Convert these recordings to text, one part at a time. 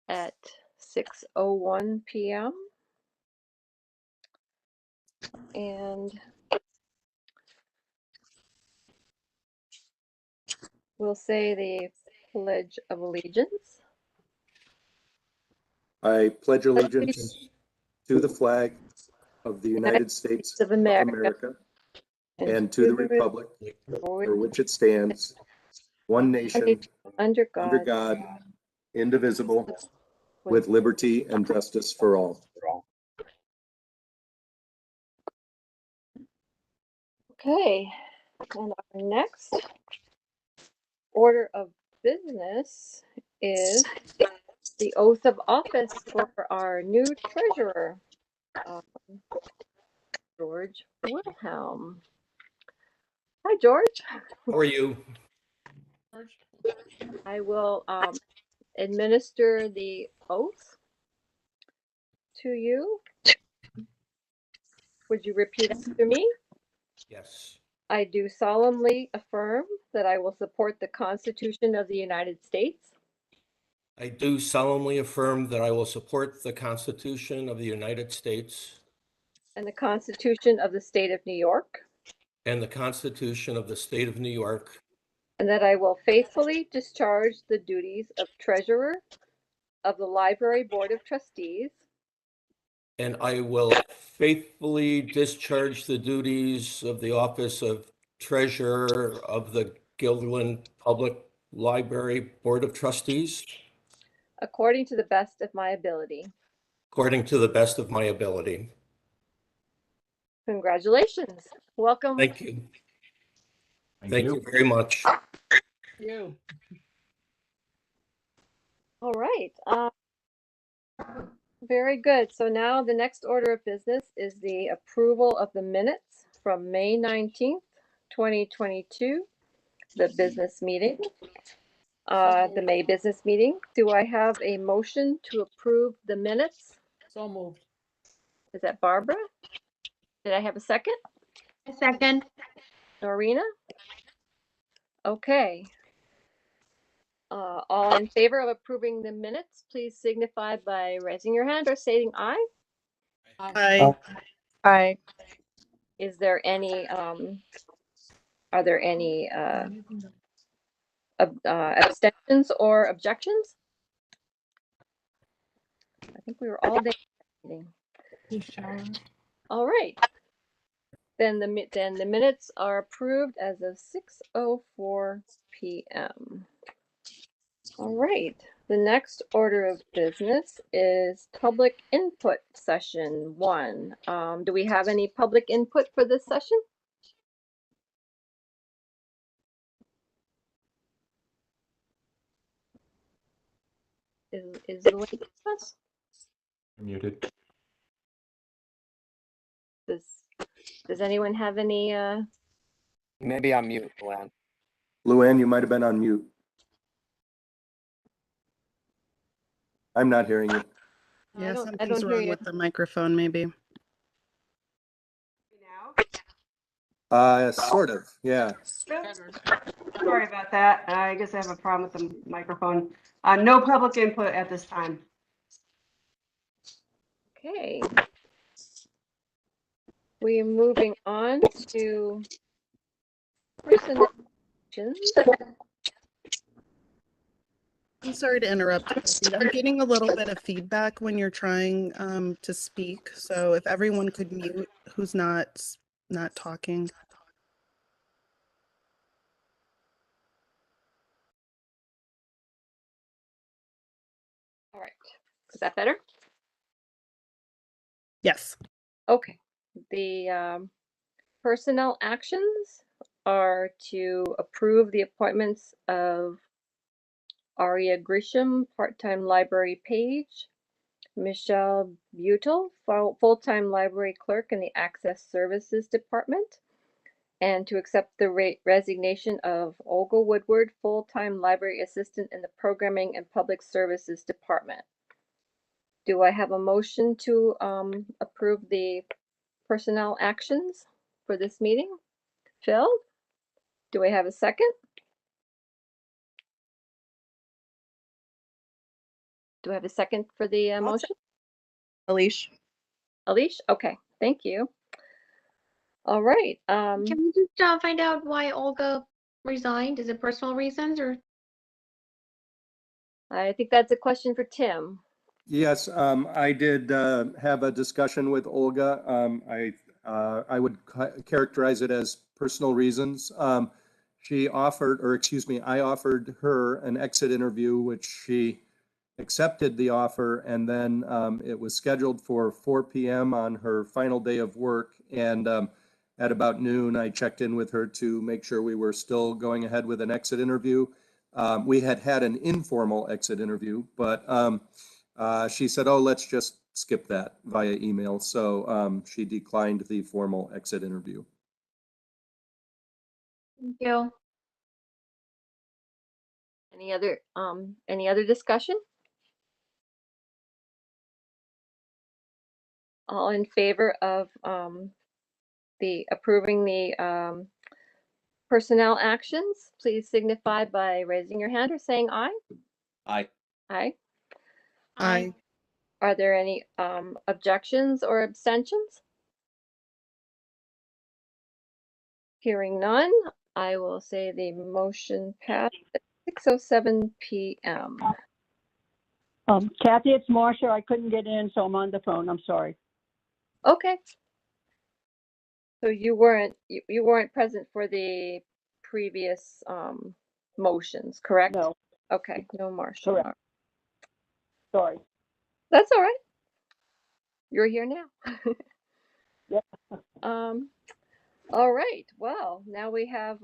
at 6:01 p.m. And we'll say the Pledge of Allegiance. I pledge allegiance to the flag of the United States of of America, America and to the republic for which it stands, one nation, under under God, God, indivisible, with liberty and justice for all. Okay, and our next order of business is the oath of office for our new treasurer, George Wilhelm. Hi, George. How are you? I will administer the oath to you. Would you repeat after me? Yes. I do solemnly affirm that I will support the Constitution of the United States I do solemnly affirm that I will support the Constitution of the United States and the Constitution of the State of New York, and the Constitution of the State of New York, and that I will faithfully discharge the duties of Treasurer of the Library Board of Trustees and I will faithfully discharge the duties of the office of Treasurer of the Guilderland Public Library Board of Trustees according to the best of my ability. according to the best of my ability. Congratulations. Welcome. Thank you. Thank you very much. You. All right. Very good. So now the next order of business is the approval of the minutes from May 19th, 2022, the business meeting, the May business meeting. Do I have a motion to approve the minutes? So moved. Is that Barbara? Did I have a second? A second. Norina? Okay. All in favor of approving the minutes, please signify by raising your hand or stating aye. Aye. Aye. Is there any, are there any abstentions or objections? I think we were all there. All right. Then the minutes are approved as of 6:04 p.m. All right. The next order of business is public input session 1. Do we have any public input for this session? Is the link with us? Muted. Does anyone have any Maybe on mute, Luann. Luann, you might have been on mute. I'm not hearing you. Yeah, I something's don't hear wrong you. with the microphone, maybe. Sort of, yeah. Sorry about that. I guess I have a problem with the microphone. No public input at this time. Okay. We are moving on to personnel actions. I'm sorry to interrupt. I'm getting a little bit of feedback when you're trying to speak. So if everyone could mute who's not talking. All right. Is that better? Yes. Okay. The personnel actions are to approve the appointments of Aria Grisham, part-time library page, Michelle Butel, full-time library clerk in the Access Services Department, and to accept the resignation of Olga Woodward, full-time library assistant in the Programming and Public Services Department. Do I have a motion to approve the personnel actions for this meeting? Phil? Do I have a second? Do I have a second for the I'll motion? Alicia? Alish? Okay, thank you. All right, Can we just find out why Olga resigned? Is it personal reasons or? I think that's a question for Tim. Yes, I did have a discussion with Olga. I would characterize it as personal reasons. She offered, or excuse me, I offered her an exit interview, which she accepted the offer, and then it was scheduled for 4 p.m. on her final day of work. And at about noon, I checked in with her to make sure we were still going ahead with an exit interview. We had had an informal exit interview, but she said, oh, let's just skip that via email. So she declined the formal exit interview. Thank you. Any other discussion? All in favor of the approving the personnel actions, please signify by raising your hand or saying aye. Aye. Aye. Aye. Are there any objections or abstentions? Hearing none, I will say the motion passed at 6:07 p.m. Kathy, it's Marcia. I couldn't get in, so I'm on the phone. I'm sorry. Okay. So you weren't present for the previous motions, correct? No, Okay, no Marcia. Correct. sorry. That's all right. You're here now. Yep. All right. Well, now we have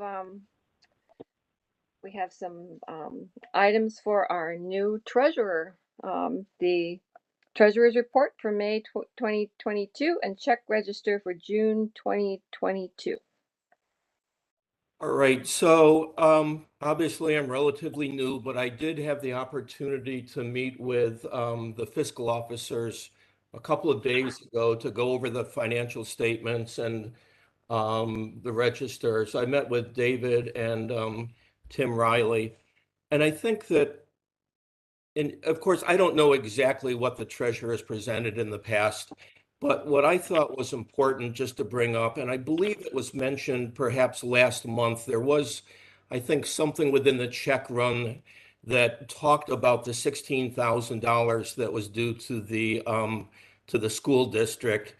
some items for our new treasurer. The treasurer's report for May 2022 and check register for June 2022. All right, so obviously I'm relatively new, but I did have the opportunity to meet with the fiscal officers a couple of days ago to go over the financial statements and the register. So I met with David and Tim Riley. And I think that, and of course, I don't know exactly what the treasurer has presented in the past, but what I thought was important just to bring up, and I believe it was mentioned perhaps last month, there was, I think, something within the check run that talked about the $16,000 that was due to the school district.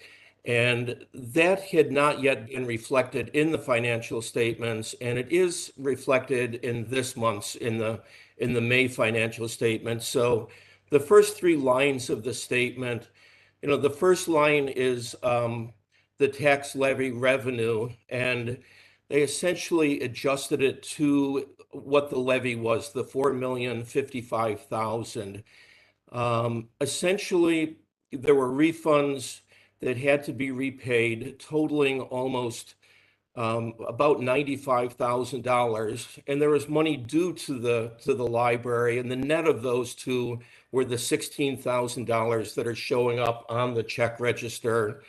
And that had not yet been reflected in the financial statements, and it is reflected in this month's, in the May financial statement. So the first three lines of the statement, the first line is the tax levy revenue, and they essentially adjusted it to what the levy was, the $4,055,000. Essentially, there were refunds that had to be repaid, totaling almost about $95,000, and there was money due to the library, and the net of those two were the $16,000 that are showing up on the check register.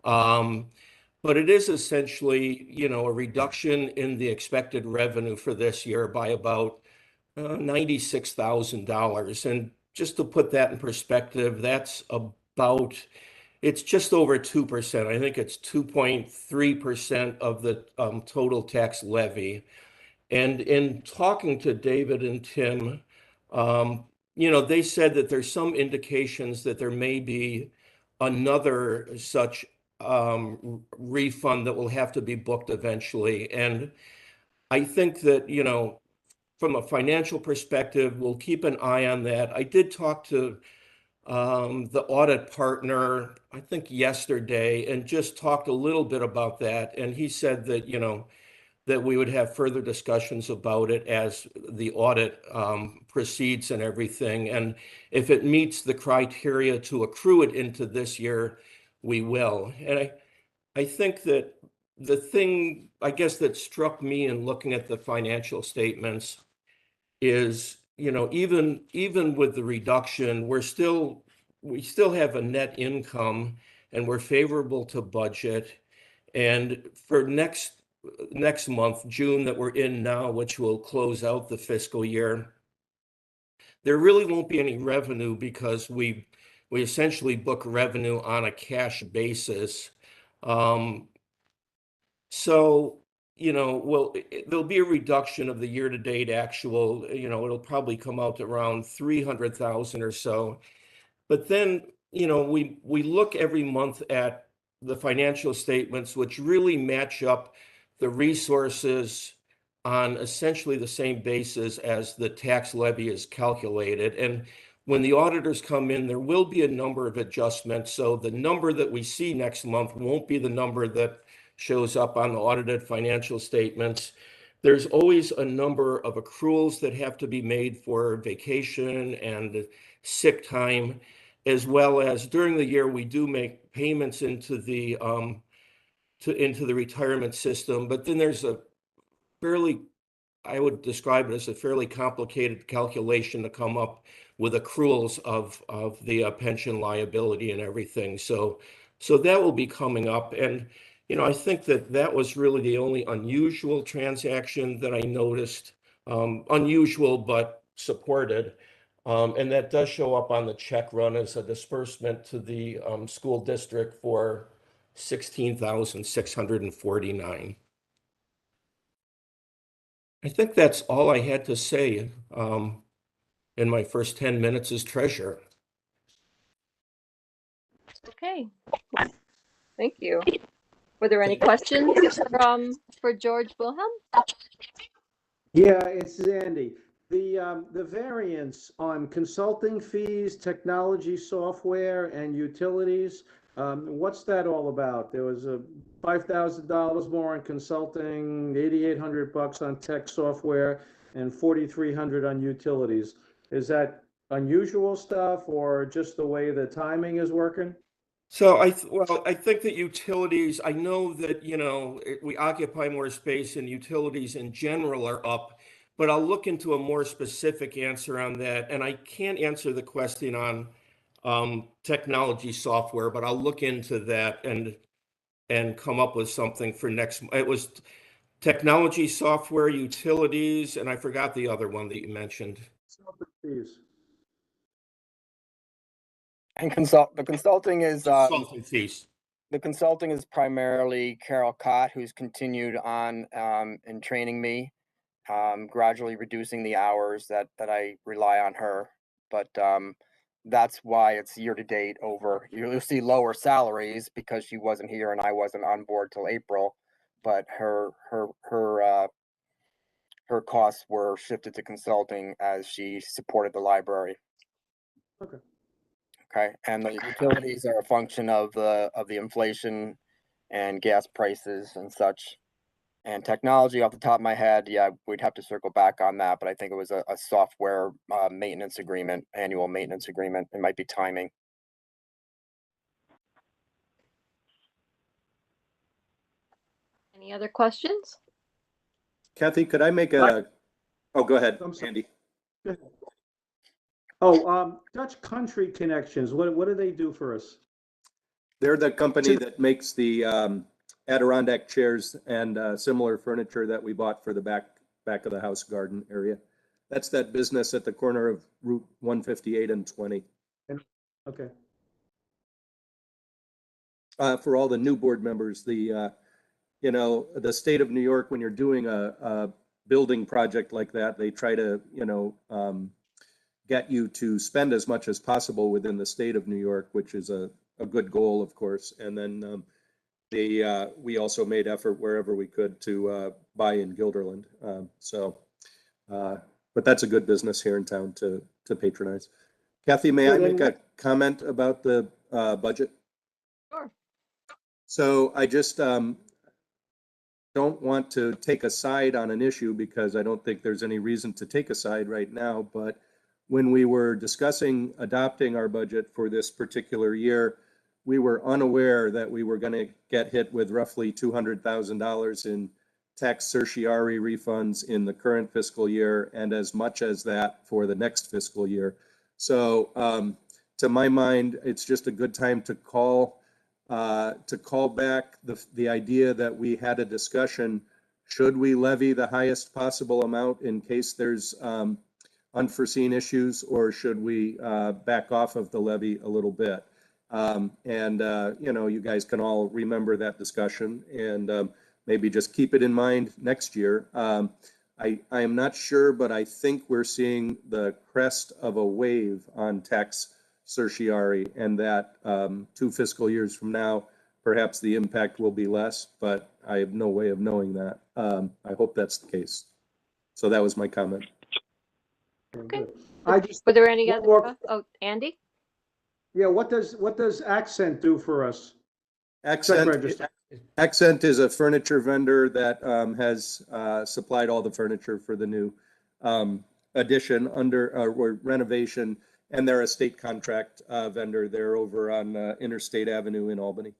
But it is essentially, a reduction in the expected revenue for this year by about $96,000. And just to put that in perspective, that's it's just over 2%. I think it's 2.3% of the total tax levy. And in talking to David and Tim, they said that there's some indications that there may be another such refund that will have to be booked eventually. And I think that, from a financial perspective, we'll keep an eye on that. I did talk to the audit partner, I think yesterday, and just talked a little bit about that. And he said that, that we would have further discussions about it as the audit proceeds and everything. And if it meets the criteria to accrue it into this year, we will. And I think that the thing, I guess, that struck me in looking at the financial statements is, even with the reduction, we still have a net income and we're favorable to budget. And for next month, June, that we're in now, which will close out the fiscal year, there really won't be any revenue because we essentially book revenue on a cash basis. So, well, there'll be a reduction of the year-to-date actual, it'll probably come out to around 300,000 or so. But then, we look every month at the financial statements, which really match up the resources on essentially the same basis as the tax levy is calculated. And when the auditors come in, there will be a number of adjustments. So the number that we see next month won't be the number that shows up on the audited financial statements. There's always a number of accruals that have to be made for vacation and sick time, as well as during the year, we do make payments into the retirement system. But then there's I would describe it as a fairly complicated calculation to come up with accruals of the pension liability and everything. So that will be coming up. And, I think that was really the only unusual transaction that I noticed, unusual but supported. And that does show up on the check run as a disbursement to the school district for $16,649. I think that's all I had to say in my first 10 minutes as treasurer. Okay. Thank you. Were there any questions for George Wilhelm? Yeah, it's Andy. The variance on consulting fees, technology software, and utilities, what's that all about? There was a $5,000 more on consulting, $8,800 on tech software, and $4,300 on utilities. Is that unusual stuff or just the way the timing is working? So I think that utilities, I know that, we occupy more space and utilities in general are up, but I'll look into a more specific answer on that. And I can't answer the question on technology software, but I'll look into that and come up with something for next. It was technology software, utilities, and I forgot the other one that you mentioned. Fees. And the consulting is Consulting fees. the consulting is primarily Carol Cott, who's continued on in training me, gradually reducing the hours that I rely on her. But that's why it's year to date over. You'll see lower salaries because she wasn't here and I wasn't on board till April. But her costs were shifted to consulting as she supported the library. Okay. Okay, and the utilities are a function of the inflation and gas prices and such. And technology, off the top of my head, yeah, we'd have to circle back on that, but I think it was a software maintenance agreement, annual maintenance agreement. It might be timing. Any other questions? Kathy, could I make oh, go ahead, I'm sorry. Andy. Oh, Dutch Country Connections, what do they do for us? They're the company that makes the Adirondack chairs and similar furniture that we bought for the back of the house garden area. That's that business at the corner of Route 158 and 20. Okay. For all the new board members, the state of New York, when you're doing a building project like that, they try to, get you to spend as much as possible within the state of New York, which is a good goal, of course. And then we also made effort wherever we could to buy in Guilderland. But that's a good business here in town to patronize. Kathy, may I make a comment about the budget? Sure. So I just don't want to take a side on an issue because I don't think there's any reason to take a side right now. But when we were discussing adopting our budget for this particular year, we were unaware that we were going to get hit with roughly $200,000 in tax certiorari refunds in the current fiscal year and as much as that for the next fiscal year. So to my mind, it's just a good time to call back the idea that we had a discussion. Should we levy the highest possible amount in case there's unforeseen issues, or should we back off of the levy a little bit? You know, you guys can all remember that discussion and maybe just keep it in mind next year. I am not sure, but I think we're seeing the crest of a wave on tax certiorari, and that 2 fiscal years from now, perhaps the impact will be less, but I have no way of knowing that. I hope that's the case. So that was my comment. Okay. I just, Were there any one other, more- oh, Andy? yeah, what does Accent do for us? Check Accent, register. Accent is a furniture vendor that has supplied all the furniture for the new addition or renovation, and they're a state contract vendor. They're over on Interstate Avenue in Albany.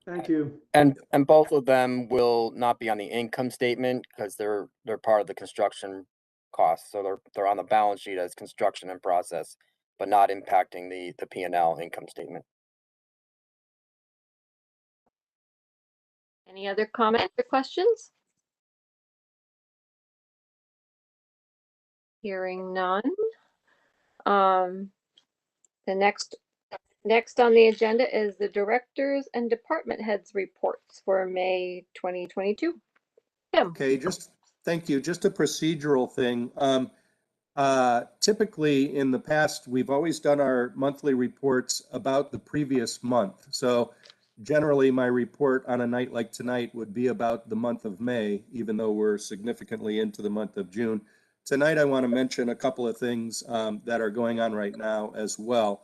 Thank you. And both of them will not be on the income statement because they're part of the construction costs. So they're on the balance sheet as construction in process, but not impacting the P&L income statement. Any other comments or questions? Hearing none. The next on the agenda is the directors and department heads reports for May 2022. Tim. Okay, thank you. Just a procedural thing. Typically in the past, we've always done our monthly reports about the previous month. So generally my report on a night like tonight would be about the month of May, even though we're significantly into the month of June. Tonight, I want to mention a couple of things that are going on right now as well,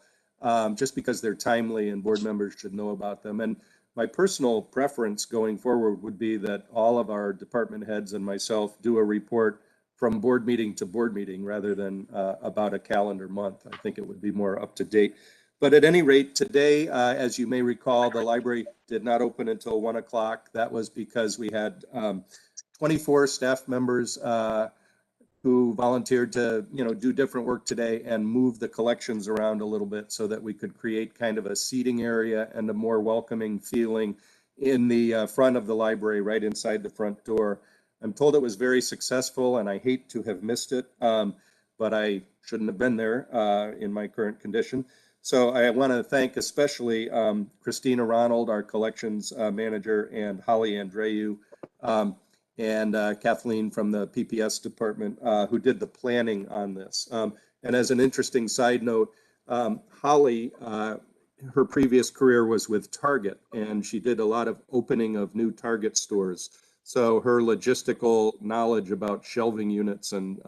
just because they're timely and board members should know about them. And my personal preference going forward would be that all of our department heads and myself do a report from board meeting to board meeting rather than about a calendar month. I think it would be more up to date. But at any rate, today, as you may recall, the library did not open until 1 o'clock. That was because we had 24 staff members who volunteered to, do different work today and move the collections around a little bit so that we could create kind of a seating area and a more welcoming feeling in the front of the library, right inside the front door. I'm told it was very successful, and I hate to have missed it, but I shouldn't have been there in my current condition. So I want to thank especially Christina Ronald, our collections manager, and Holly Andreu, and Kathleen from the PPS department, who did the planning on this. And as an interesting side note, Holly, her previous career was with Target, and she did a lot of opening of new Target stores. So her logistical knowledge about shelving units and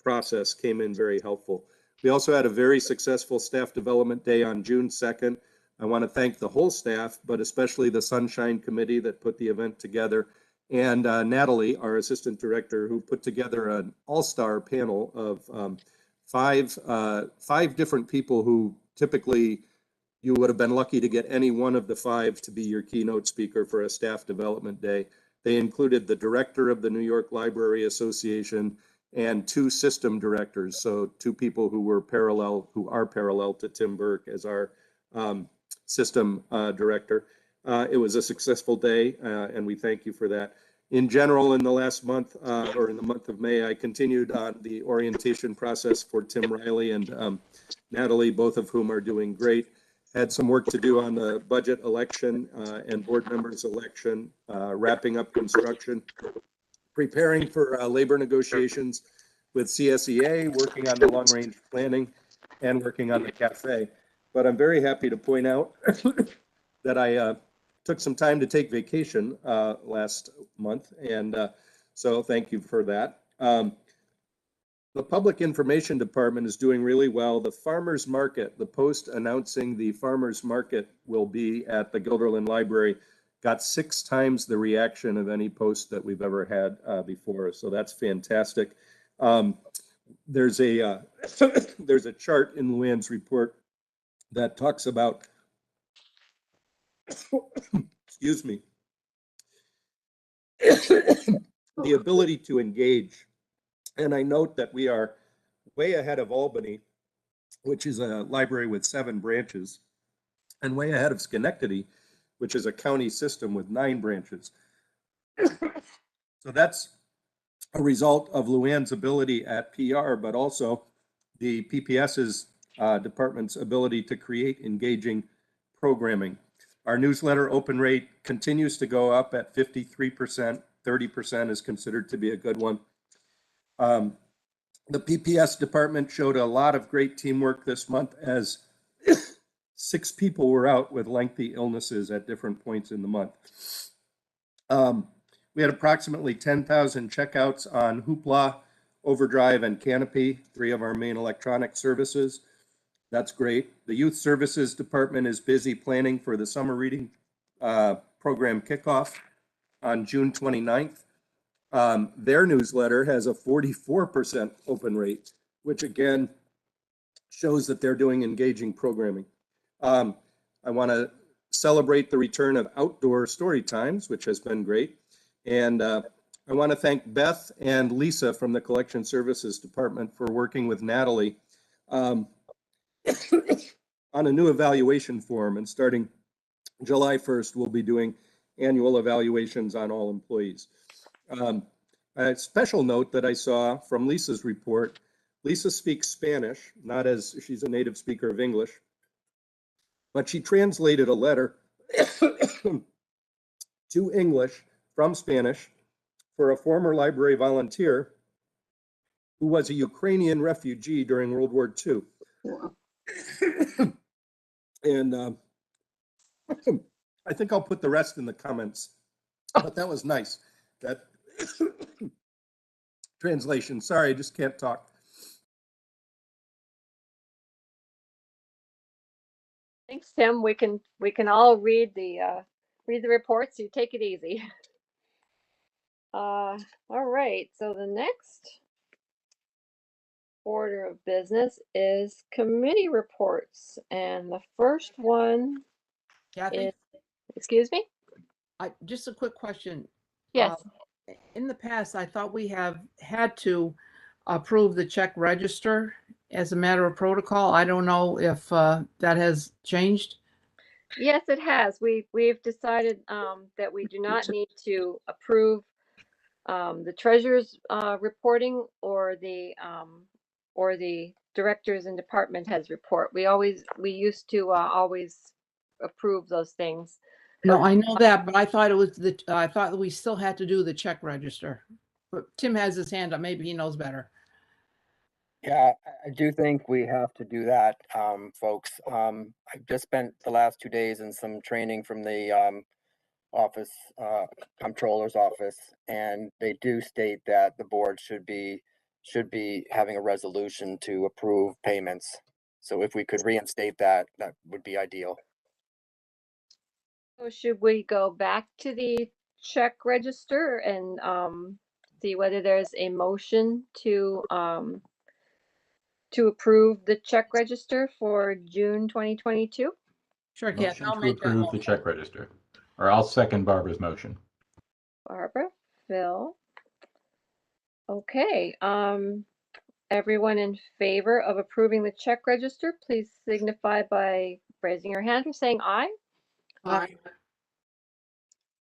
process came in very helpful. We also had a very successful staff development day on June 2nd. I want to thank the whole staff, but especially the Sunshine Committee that put the event together, and Natalie, our assistant director, who put together an all-star panel of five different people who typically you would have been lucky to get any one of the 5 to be your keynote speaker for a staff development day. They included the director of the New York Library Association and 2 system directors. So 2 people who are parallel to Tim Burke as our system director. It was a successful day, and we thank you for that. In general, in the last month, or in the month of May, I continued on the orientation process for Tim Riley and Natalie, both of whom are doing great. Had some work to do on the budget election and board members election, wrapping up construction, preparing for labor negotiations with CSEA, working on the long-range planning, and working on the cafe. But I'm very happy to point out that I took some time to take vacation last month, and so thank you for that. The Public Information Department is doing really well. The Farmers Market, the post announcing the Farmers Market will be at the Guilderland Library, got 6 times the reaction of any post that we've ever had before. So that's fantastic. There's a there's a chart in Luann's report that talks about, excuse me, the ability to engage. And I note that we are way ahead of Albany, which is a library with 7 branches, and way ahead of Schenectady, which is a county system with 9 branches. So that's a result of Luann's ability at PR, but also the PPS's department's ability to create engaging programming. Our newsletter open rate continues to go up at 53%. 30% is considered to be a good one. The PPS department showed a lot of great teamwork this month as 6 people were out with lengthy illnesses at different points in the month. We had approximately 10,000 checkouts on Hoopla, Overdrive, and Canopy, 3 of our main electronic services. That's great. The Youth Services Department is busy planning for the summer reading program kickoff on June 29th. Their newsletter has a 44% open rate, which again shows that they're doing engaging programming. I want to celebrate the return of outdoor story times, which has been great. And I want to thank Beth and Lisa from the Collection Services Department for working with Natalie on a new evaluation form. And starting July 1st, we'll be doing annual evaluations on all employees. A special note that I saw from Lisa's report, Lisa speaks Spanish, not as she's a native speaker of English, but she translated a letter to English from Spanish for a former library volunteer who was a Ukrainian refugee during World War II. And I think I'll put the rest in the comments, but that was nice. That translation. Sorry, I just can't talk. Thanks, Tim. We can all read the reports. You take it easy. All right. So the next order of business is committee reports, and the first one Kathy, is. Excuse me. just a quick question. Yes. In the past, I thought we have had to approve the check register as a matter of protocol. I don't know if that has changed. Yes, it has. We've decided that we do not need to approve the treasurer's reporting or the directors and department heads report. We used to always approve those things. No, I know that, but I thought it was I thought that we still had to do the check register. But Tim has his hand up. Maybe he knows better. Yeah, I do think we have to do that, folks. I've just spent the last 2 days in some training from the office, comptroller's office, and they do state that the board should be having a resolution to approve payments. So if we could reinstate that, that would be ideal. So should we go back to the check register and see whether there's a motion to approve the check register for June 2022? Sure, Kathy. Motion I'll to make that approve the motion. check register, or I'll second Barbara's motion. Barbara, Phil. Okay, everyone in favor of approving the check register, please signify by raising your hand or saying aye. Aye.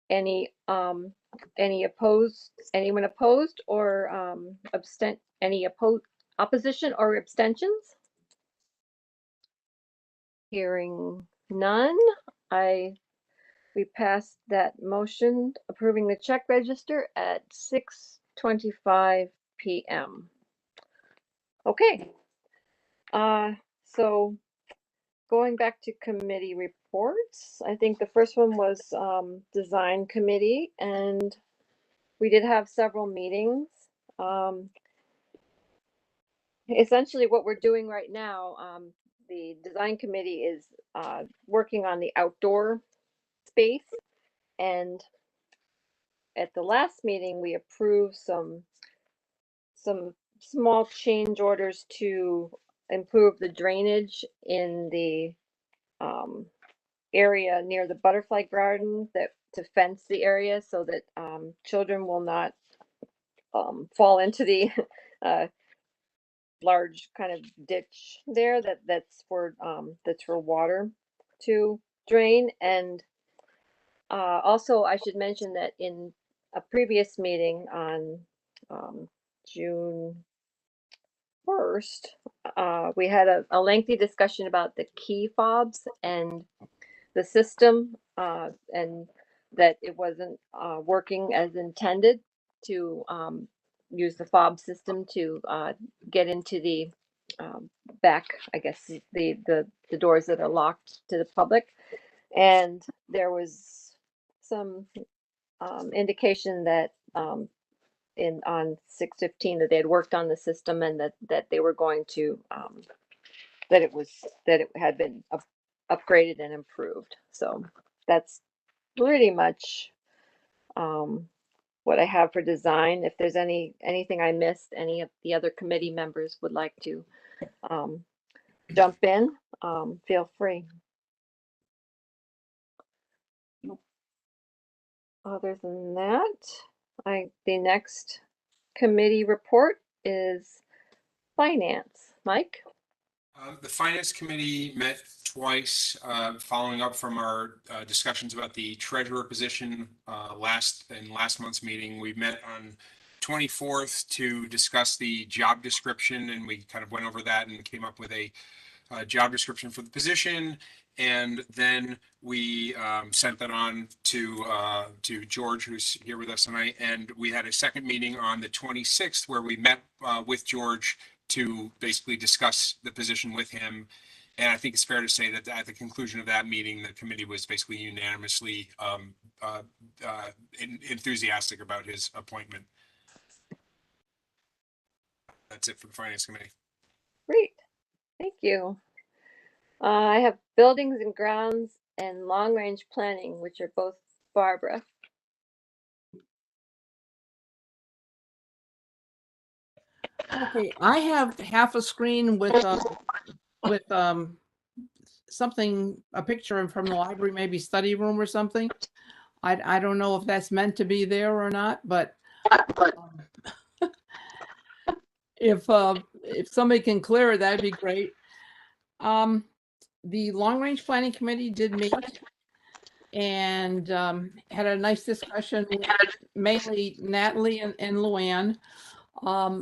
Any opposed, anyone opposed or opposition or abstentions? Hearing none, we passed that motion approving the check register at 6:25 p.m. Okay. So going back to committee reports, I think the first one was design committee, and we did have several meetings. Essentially what we're doing right now, the design committee is working on the outdoor space, and at the last meeting we approved some small change orders to improve the drainage in the area near the butterfly garden, that to fence the area so that children will not fall into the large kind of ditch there that's for water to drain. And also I should mention that in a previous meeting on June 1st, we had a lengthy discussion about the key fobs and the system, and that it wasn't working as intended to use the fob system to get into the back, I guess, the doors that are locked to the public. And there was some indication that on 6/15 that they had worked on the system and that they were going to that it had been upgraded and improved. So that's pretty much what I have for design. If there's anything I missed, any of the other committee members would like to jump in, feel free. Other than that, the next committee report is finance. Mike? The Finance Committee met twice, following up from our discussions about the treasurer position last month's meeting. We met on 24th to discuss the job description, and we kind of went over that and came up with a job description for the position. And then we sent that on to George, who's here with us tonight. And we had a second meeting on the 26th where we met with George to basically discuss the position with him. And I think it's fair to say that at the conclusion of that meeting, the committee was basically unanimously enthusiastic about his appointment. That's it for the Finance Committee. Great, thank you. I have buildings and grounds and long-range planning, which are both Barbara. Okay, I have half a screen with something, a picture from the library, maybe study room or something. I don't know if that's meant to be there or not, but if somebody can clear it, that'd be great. The Long Range Planning Committee did meet and had a nice discussion with mainly Natalie and Luann.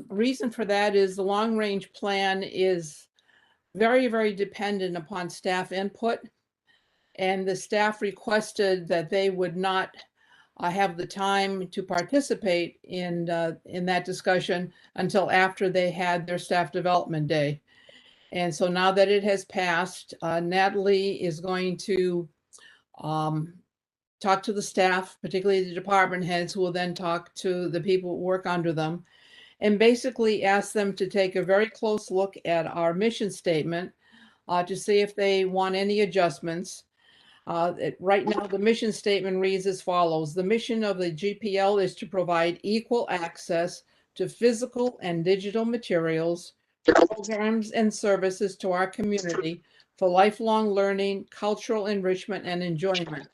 Reason for that is the long range plan is very, very dependent upon staff input. And the staff requested that they would not have the time to participate in that discussion until after they had their staff development day. And so now that it has passed, Natalie is going to talk to the staff, particularly the department heads, who will then talk to the people who work under them, and basically ask them to take a very close look at our mission statement to see if they want any adjustments. Right now, the mission statement reads as follows. The mission of the GPL is to provide equal access to physical and digital materials, programs, and services to our community for lifelong learning, cultural enrichment, and enjoyment.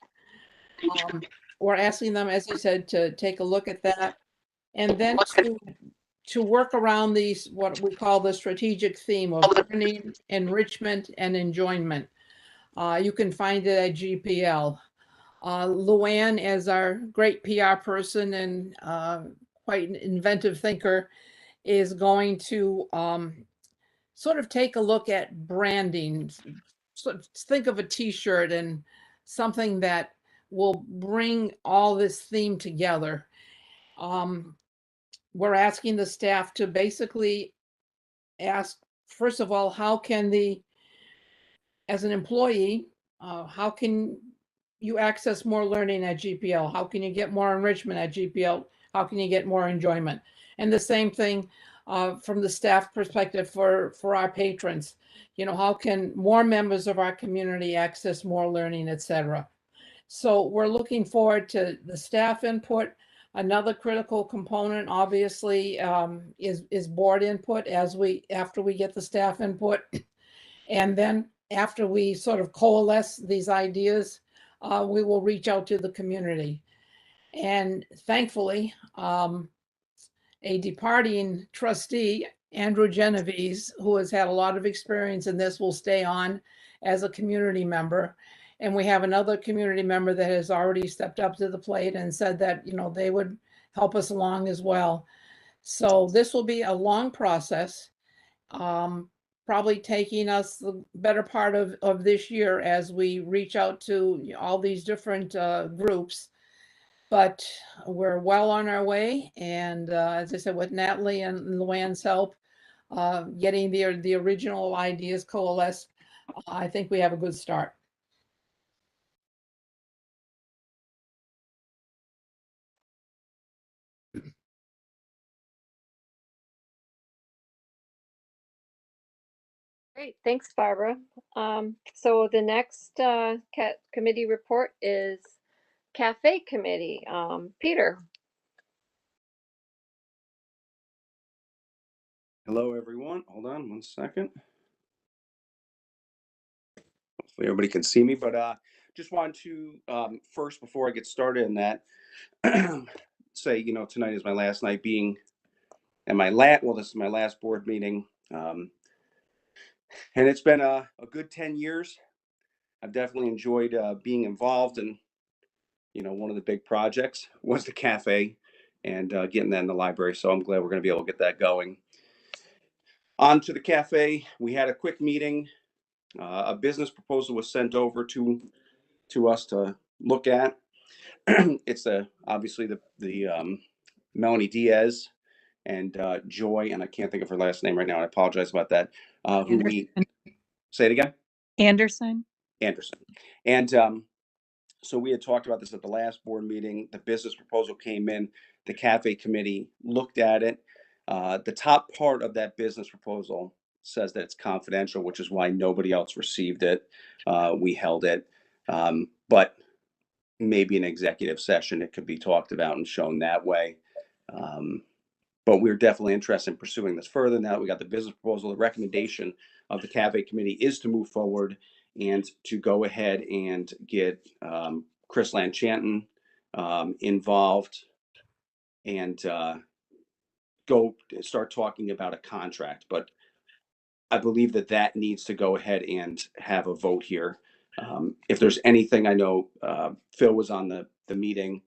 We're asking them, as I said, to take a look at that and then to work around these, what we call the strategic theme of learning, enrichment, and enjoyment. You can find it at GPL. Luann, as our great PR person and quite an inventive thinker, is going to sort of take a look at branding. Sort of think of a t-shirt and something that will bring all this theme together. We're asking the staff to basically ask, first of all, how can as an employee, how can you access more learning at GPL? How can you get more enrichment at GPL? How can you get more enjoyment? And the same thing from the staff perspective for our patrons. You know, how can more members of our community access more learning, et cetera? So we're looking forward to the staff input. Another critical component, obviously, is board input after we get the staff input. And then after we sort of coalesce these ideas, we will reach out to the community. And thankfully, a departing trustee, Andrew Genovese, who has had a lot of experience in this, will stay on as a community member. And we have another community member that has already stepped up to the plate and said that, you know, they would help us along as well. So this will be a long process, probably taking us the better part of this year as we reach out to all these different groups. But we're well on our way. And as I said, with Natalie and Luann's help, getting the original ideas coalesced, I think we have a good start. Great, thanks, Barbara. So the next committee report is Cafe Committee. Peter. Hello, everyone. Hold on one second. Hopefully everybody can see me, but just wanted to first, before I get started in that, say, tonight is my last night being at this is my last board meeting. And it's been a good 10 years. I've definitely enjoyed being involved in, one of the big projects was the cafe and getting that in the library. So I'm glad we're going to be able to get that going. On to the cafe. We had a quick meeting. A business proposal was sent over to us to look at. It's obviously the Melanie Diaz and Joy, and I can't think of her last name right now. I apologize about that. Who we say it again? Anderson. And so we had talked about this at the last board meeting. The business proposal came in. The cafe committee looked at it. The top part of that business proposal says that it's confidential, which is why nobody else received it. We held it, but maybe an executive session, it could be talked about and shown that way. But we're definitely interested in pursuing this further. Now that we got the business proposal, the recommendation of the cafe committee is to move forward and to go ahead and get Chris Lanchanton involved and go start talking about a contract. But I believe that needs to go ahead and have a vote here. If there's anything, I know Phil was on the meeting,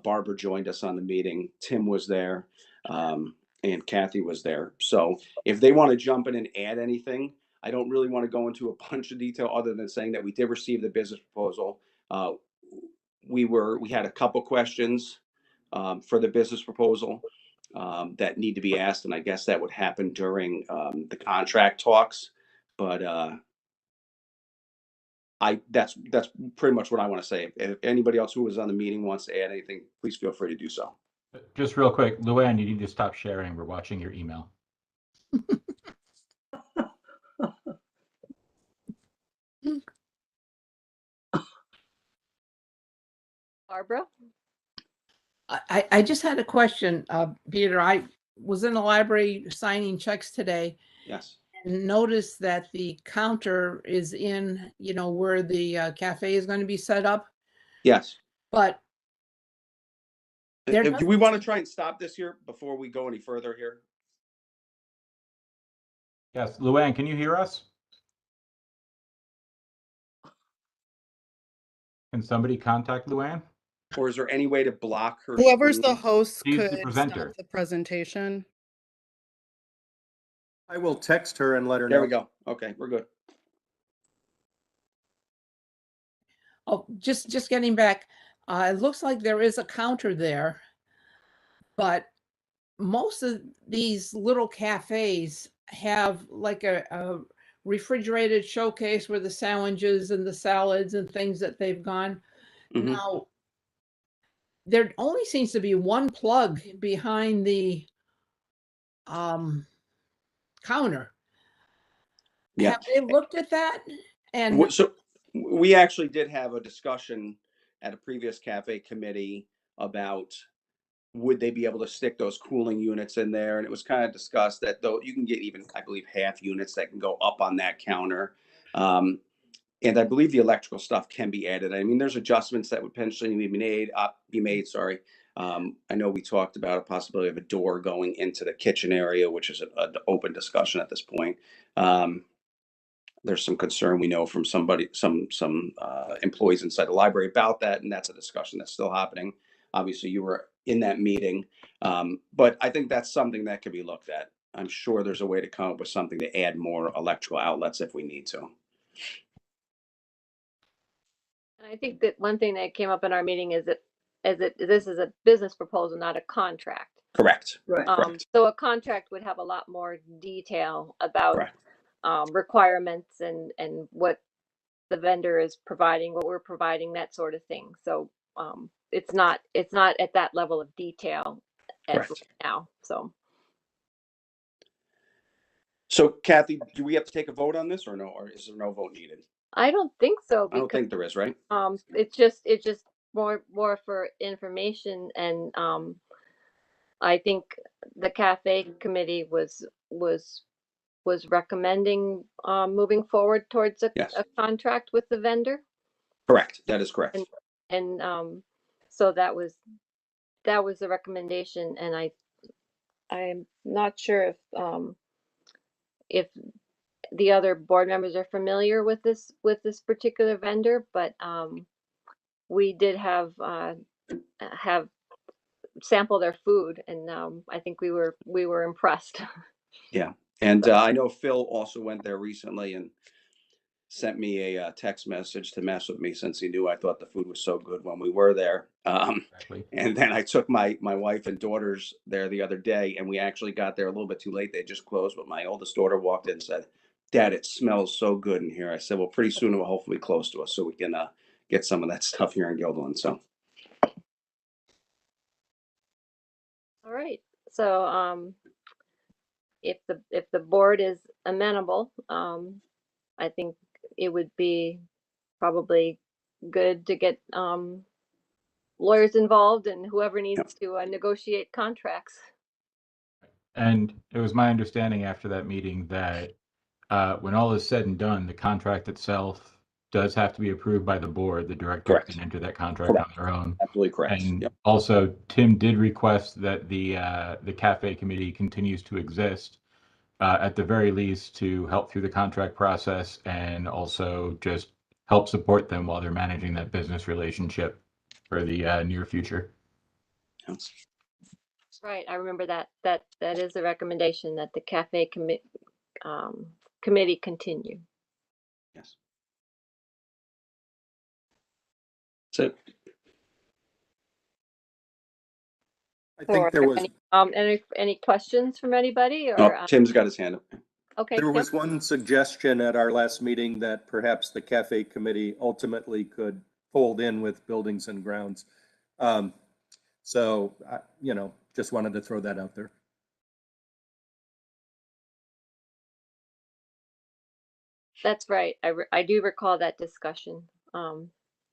Barbara joined us on the meeting, Tim was there, and Kathy was there. So if they want to jump in and add anything, I don't really want to go into a bunch of detail other than saying that we did receive the business proposal. We had a couple questions for the business proposal that need to be asked, and I guess that would happen during the contract talks. But that's pretty much what I want to say. If anybody else who was on the meeting wants to add anything, please feel free to do so. Just real quick, Luann, you need to stop sharing. We're watching your email. Barbara? I just had a question, Peter. I was in the library signing checks today. Yes. And noticed that the counter is in, where the cafe is going to be set up. Yes. But do we want to try and stop this here before we go any further here? Yes, Luann, can you hear us? Can somebody contact Luann? Or is there any way to block her? Whoever's screen? the host She's could the presenter. stop the presentation. I will text her and let her know. There we go. Okay, we're good. Oh, just getting back. It looks like there is a counter there, but most of these little cafes have like a refrigerated showcase where the sandwiches and the salads and things that they've gone. Mhm. Now, there only seems to be one plug behind the counter. Yeah. Have they looked at that? And So we actually did have a discussion at a previous cafe committee about would they be able to stick those cooling units in there? And it was kind of discussed that though you can get even, I believe, half units that can go up on that counter. And I believe the electrical stuff can be added. I mean, there's adjustments that would potentially be made. Sorry. I know we talked about a possibility of a door going into the kitchen area, which is an open discussion at this point. There's some concern we know from some employees inside the library about that, and that's a discussion that's still happening. Obviously, you were in that meeting. But I think that's something that could be looked at. I'm sure there's a way to come up with something to add more electrical outlets if we need to. And I think that one thing that came up in our meeting is that this is a business proposal, not a contract. Correct. Correct. So a contract would have a lot more detail about Correct. requirements and what the vendor is providing, what we're providing, that sort of thing. So it's not at that level of detail as Correct. right now. So Kathy, do we have to take a vote on this or no? Or is there no vote needed? I don't think so. I don't think there is, right? It's just more for information, and I think the cafe committee was recommending moving forward towards a contract with the vendor. Correct. That is correct. And so that was the recommendation, and I'm not sure if the other board members are familiar with this particular vendor, but we did have sample their food, and I think we were impressed. Yeah, and I know Phil also went there recently and sent me a text message to mess with me since he knew I thought the food was so good when we were there. And then I took my wife and daughters there the other day, and we actually got there a little bit too late. They just closed, but my oldest daughter walked in and said, "Dad, it smells so good in here." I said, "Well, pretty soon it will hopefully close to us so we can get some of that stuff here in Guilderland." So. All right. So if the board is amenable, I think it would be probably good to get lawyers involved and whoever needs to negotiate contracts. And it was my understanding after that meeting that when all is said and done, the contract itself does have to be approved by the board. The director can enter that contract on their own. Absolutely correct. And also, Tim did request that the cafe committee continues to exist, at the very least, to help through the contract process and also just help support them while they're managing that business relationship for the near future. Right. I remember that is the recommendation, that the cafe committee continue. Yes. So I think there was any questions from anybody, or oh, Tim's got his hand up. Okay. There was one suggestion at our last meeting that perhaps the cafe committee ultimately could fold in with buildings and grounds. So, just wanted to throw that out there. That's right. I do recall that discussion.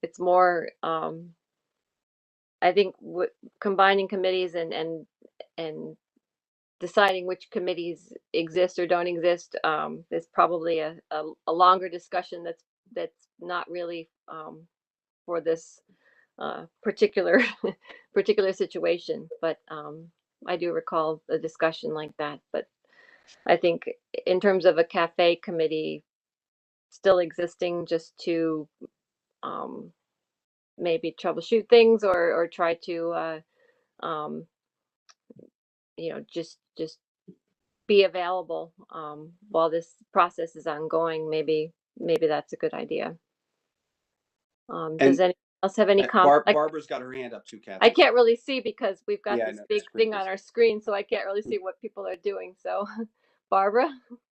It's more, I think combining committees and deciding which committees exist or don't exist is probably a longer discussion that's not really for this particular situation. But I do recall a discussion like that. But I think in terms of a cafe committee still existing, just to maybe troubleshoot things or try to just be available while this process is ongoing, maybe that's a good idea. Does anyone else have any comments? Barbara's got her hand up too, Kathy. I can't really see because we've got this big thing on our screen, so I can't really see what people are doing. So, Barbara?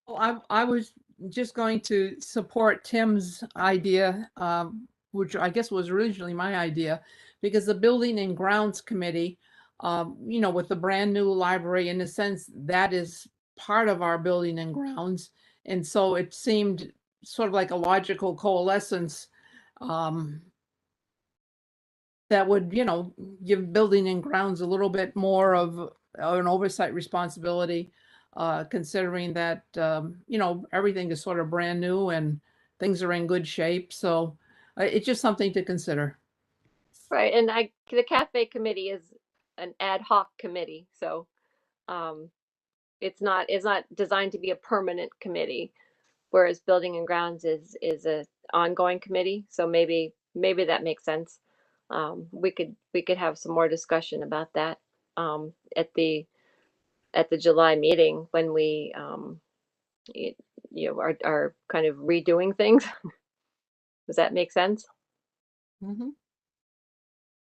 Well, I was just going to support Tim's idea, which I guess was originally my idea, because the Building and Grounds Committee, with the brand new library, in a sense, that is part of our building and grounds. And so it seemed sort of like a logical coalescence that would, give building and grounds a little bit more of an oversight responsibility, considering that, everything is sort of brand new and things are in good shape. So it's just something to consider. Right. And the cafe committee is an ad hoc committee. So it's not designed to be a permanent committee, whereas building and grounds is a ongoing committee. So maybe that makes sense. we could have some more discussion about that at the July meeting when we are kind of redoing things. Does that make sense? Mhm.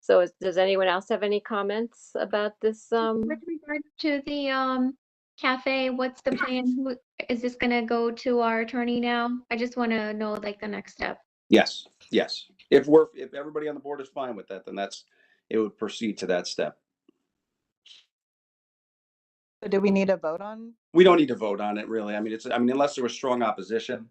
So does anyone else have any comments about this? With regard to the cafe, what's the plan? Is this gonna go to our attorney now? I just want to know like the next step. Yes, yes. If everybody on the board is fine with that, then it would proceed to that step. So do we need a vote on? We don't need to vote on it, really. I mean, unless there was strong opposition,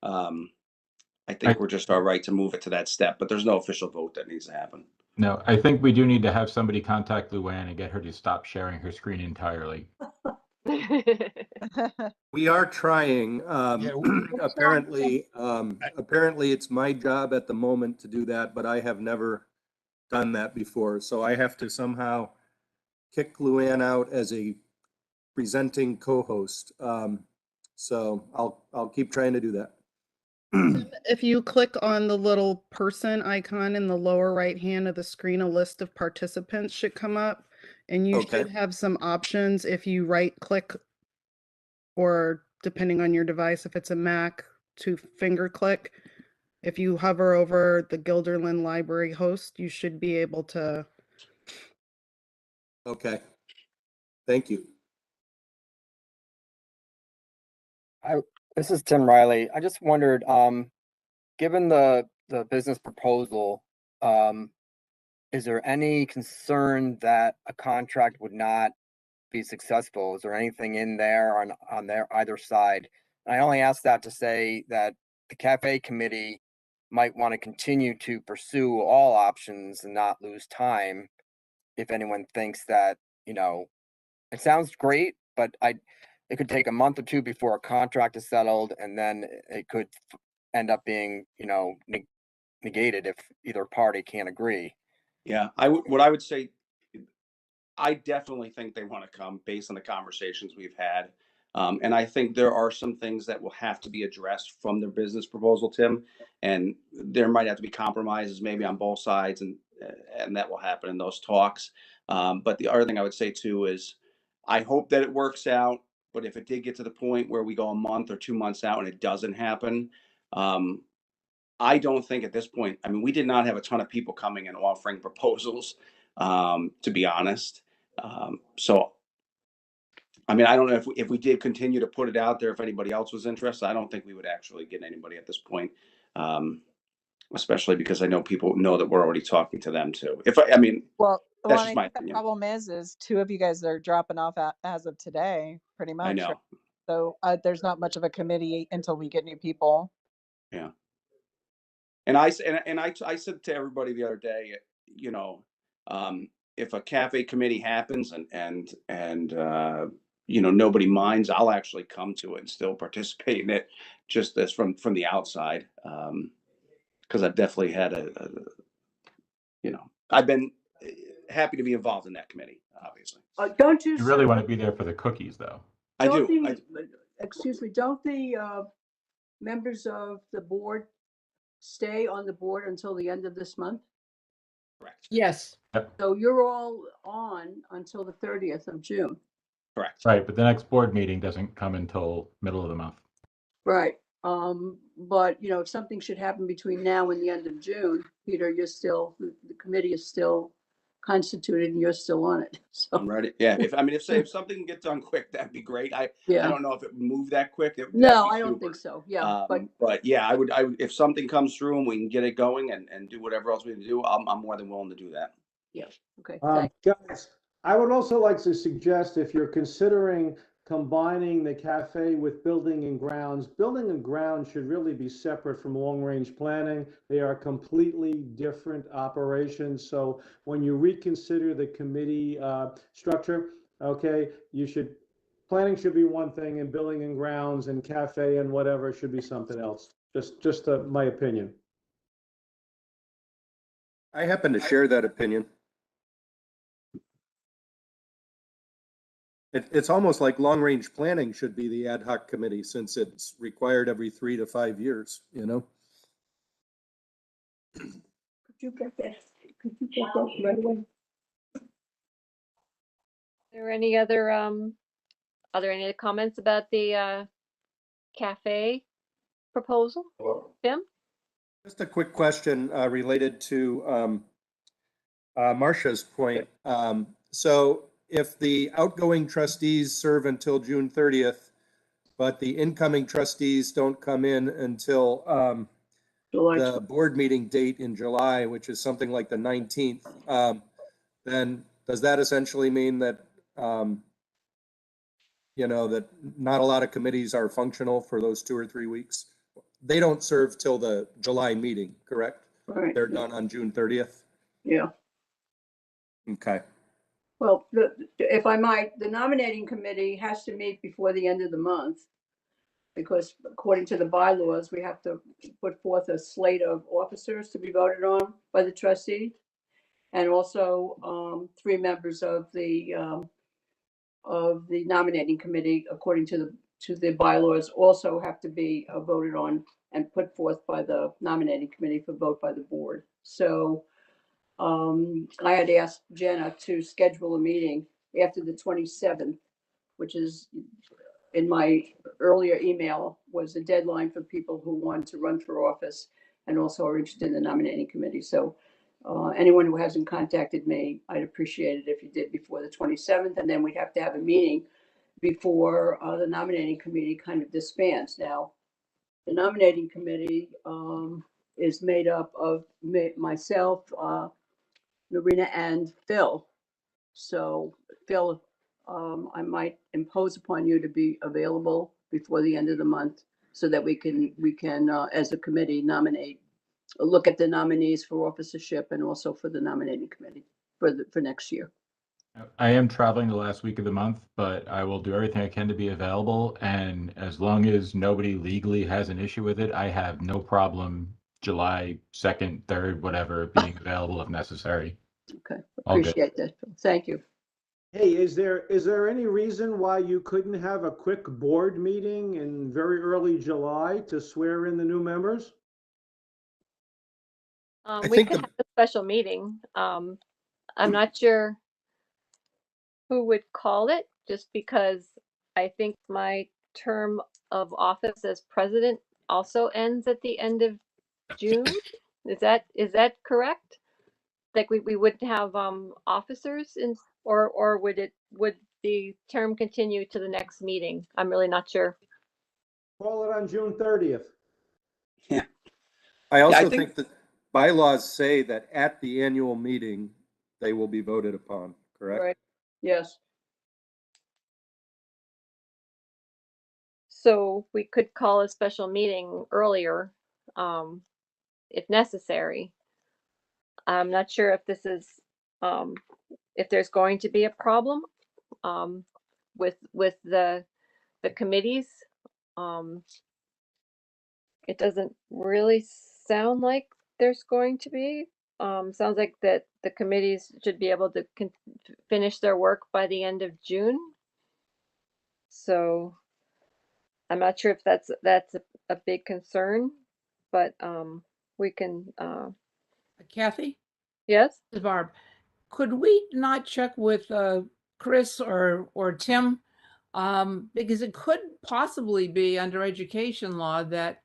I think we're just all right to move it to that step, but there's no official vote that needs to happen. No, I think we do need to have somebody contact Luann and get her to stop sharing her screen entirely. We are trying. Apparently, it's my job at the moment to do that, but I have never done that before. So I have to somehow kick Luann out as a presenting co-host. So I'll keep trying to do that. If you click on the little person icon in the lower right hand of the screen, a list of participants should come up, and you Okay. should have some options if you right click, or depending on your device, if it's a Mac, to finger click. If you hover over the Guilderland Library host, you should be able to. Okay. Thank you. This is Tim Riley. I just wondered, given the business proposal, is there any concern that a contract would not be successful? Is there anything in there on their either side? And I only ask that to say that the cafe committee might want to continue to pursue all options and not lose time if anyone thinks that, it sounds great, but it could take a month or two before a contract is settled, and then it could end up being, negated if either party can't agree. Yeah, what I would say, I definitely think they want to come based on the conversations we've had. And I think there are some things that will have to be addressed from their business proposal, Tim, and there might have to be compromises maybe on both sides, and that will happen in those talks. But the other thing I would say too is I hope that it works out, but if it did get to the point where we go a month or 2 months out and it doesn't happen, I don't think at this point, I mean, we did not have a ton of people coming and offering proposals, to be honest. So, I mean, I don't know if we did continue to put it out there, if anybody else was interested, I don't think we would actually get anybody at this point. Especially because I know people know that we're already talking to them too. Well, that's I just my think the opinion. problem is two of you guys are dropping off as of today, pretty much. I know. So there's not much of a committee until we get new people. Yeah. And I said to everybody the other day, if a cafe committee happens and nobody minds, I'll actually come to it and still participate in it, just as from the outside. Because I've definitely had I've been happy to be involved in that committee, obviously. Don't you? You really want to be there for the cookies, though. I do. Excuse me, don't the members of the board stay on the board until the end of this month? Correct. Yes. So you're all on until the 30th of June. Correct. Right, but the next board meeting doesn't come until middle of the month. Right. But if something should happen between now and the end of June, Peter, the committee is still constituted and you're still on it. So I'm ready. Yeah. If something can get done quick, that'd be great. I don't know if it would move that quick. No, I don't think so. Yeah. But yeah, I would, if something comes through and we can get it going and do whatever else we need to do, I'm more than willing to do that. Yeah. Okay. Guys, I would also like to suggest, if you're considering combining the cafe with building and grounds should really be separate from long-range planning. They are completely different operations. So when you reconsider the committee structure, okay, planning should be one thing, and building and grounds and cafe and whatever should be something else. Just my opinion. I happen to share that opinion. It's almost like long-range planning should be the ad hoc committee, since it's required every 3 to 5 years, Could you get that Could you get that right away? there any other, are there any other comments about the, cafe proposal? Tim? Just a quick question related to Marcia's point. So if the outgoing trustees serve until June 30th, but the incoming trustees don't come in until the board meeting date in July, which is something like the 19th, then does that essentially mean that, you know, that not a lot of committees are functional for those 2 or 3 weeks? They don't serve till the July meeting, correct? Right. They're done on June 30th? Yeah. Okay. Well, if I might, the nominating committee has to meet before the end of the month, because according to the bylaws, we have to put forth a slate of officers to be voted on by the trustee. And also 3 members of the nominating committee, according to the bylaws, also have to be voted on and put forth by the nominating committee for vote by the board. So I had asked Jenna to schedule a meeting after the 27th, which is in my earlier email was the deadline for people who want to run for office and also are interested in the nominating committee. So anyone who hasn't contacted me, I'd appreciate it if you did before the 27th, and then we'd have to have a meeting before the nominating committee kind of disbands. Now, the nominating committee is made up of myself, Narina, and Phil. So Phil, I might impose upon you to be available before the end of the month so that we can as a committee look at the nominees for officership and also for the nominating committee for next year. I am traveling the last week of the month, but I will do everything I can to be available. And as long as nobody legally has an issue with it, I have no problem July 2nd, 3rd, whatever, being available if necessary. Okay, All good. appreciate that. Thank you. Hey, is there any reason why you couldn't have a quick board meeting in very early July to swear in the new members? We think could the- have a special meeting. I'm not sure who would call it, just because I think my term of office as president also ends at the end of June. Is that correct? Like we wouldn't have officers in, or would the term continue to the next meeting? I'm really not sure. Call it on June 30th. I also I think- think that bylaws say that at the annual meeting, they will be voted upon, correct? Right. Yes. So we could call a special meeting earlier, if necessary. I'm not sure if this is, if there's going to be a problem, with the committees. It doesn't really sound like there's going to be. Sounds like that the committees should be able to finish their work by the end of June. So I'm not sure if that's a big concern, but we can, Kathy, yes? this is Barb, could we not check with Chris or Tim? Because it could possibly be under education law that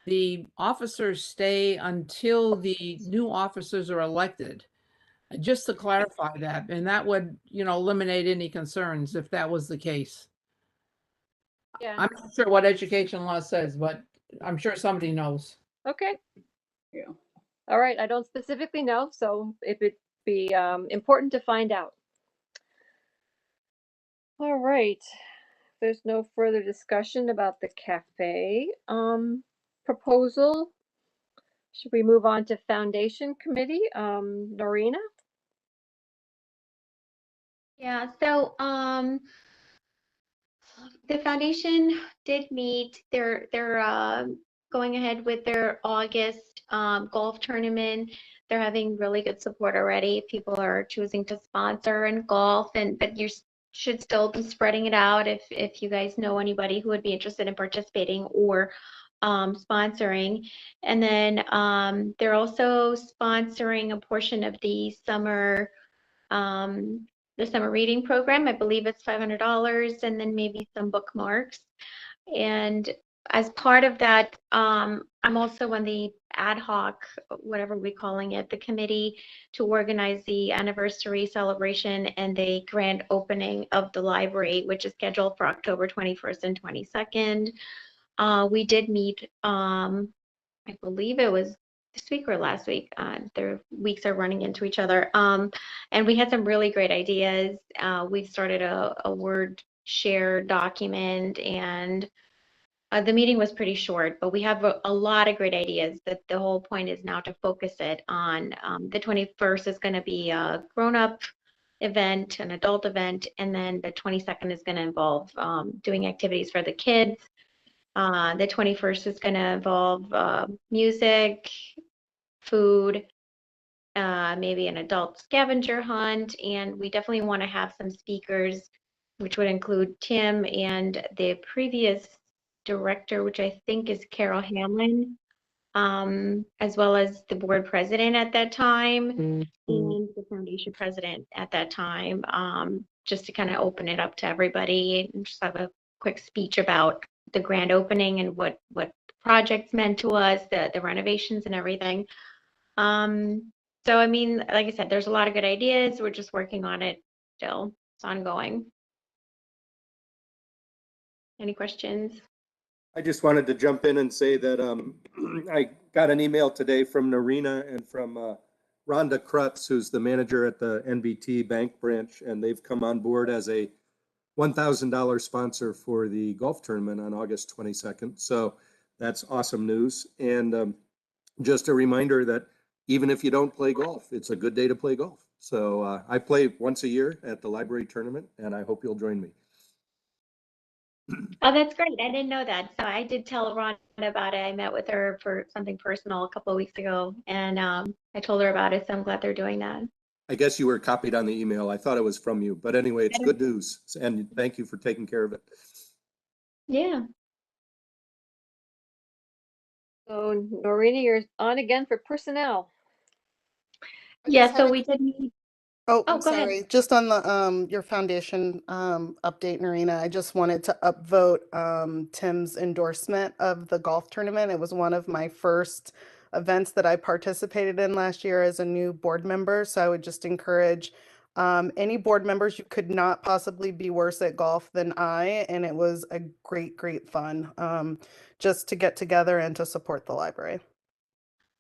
the officers stay until the new officers are elected. Just to clarify that, and that would, eliminate any concerns if that was the case. Yeah. I'm not sure what education law says, but I'm sure somebody knows. Okay. Yeah. All right. I don't specifically know, so it would be important to find out. All right. There's no further discussion about the cafe proposal. Should we move on to foundation committee? Norina? Yeah, so the foundation did meet. They're going ahead with their August golf tournament. They're having really good support already. People are choosing to sponsor in golf, but you should still be spreading it out if you guys know anybody who would be interested in participating or sponsoring. And then they're also sponsoring a portion of the summer reading program. I believe it's $500, and then maybe some bookmarks. And as part of that, I'm also on the ad hoc, whatever we're calling it, the committee to organize the anniversary celebration and the grand opening of the library, which is scheduled for October 21st and 22nd. We did meet, I believe it was this week or last week. Their weeks are running into each other. And we had some really great ideas. We've started a word share document, and the meeting was pretty short, but we have a lot of great ideas. That the whole point is now to focus it on the 21st is going to be a grown-up event, an adult event, and then the 22nd is going to involve doing activities for the kids. The 21st is going to involve music, food, maybe an adult scavenger hunt, and we definitely want to have some speakers, which would include Tim and the previous director, which I think is Carol Hamlin, as well as the board president at that time and the foundation president at that time, just to kind of open it up to everybody and just have a quick speech about the grand opening and what projects meant to us, the renovations and everything. So, I mean, like I said, there's a lot of good ideas. We're just working on it still. It's ongoing. Any questions? I just wanted to jump in and say that I got an email today from Narina and from Rhonda Krutz, who's the manager at the NBT Bank branch, and they've come on board as a $1,000 sponsor for the golf tournament on August 22nd. So that's awesome news. And just a reminder that even if you don't play golf, it's a good day to play golf. So I play once a year at the library tournament, and I hope you'll join me. Oh, that's great. I didn't know that. So I did tell Rhonda about it. I met with her for something personal a couple of weeks ago, and I told her about it. So I'm glad they're doing that. I guess you were copied on the email. I thought it was from you, but anyway, it's good news. And thank you for taking care of it. Yeah. So Norina, you're on again for personnel. Yeah, so we did meet. Oh, Oh, I'm go ahead. sorry. Just on the your foundation update, Narina, I just wanted to upvote Tim's endorsement of the golf tournament. It was one of my first events that I participated in last year as a new board member. So I would just encourage any board members. You could not possibly be worse at golf than I, and it was a great fun just to get together and to support the library.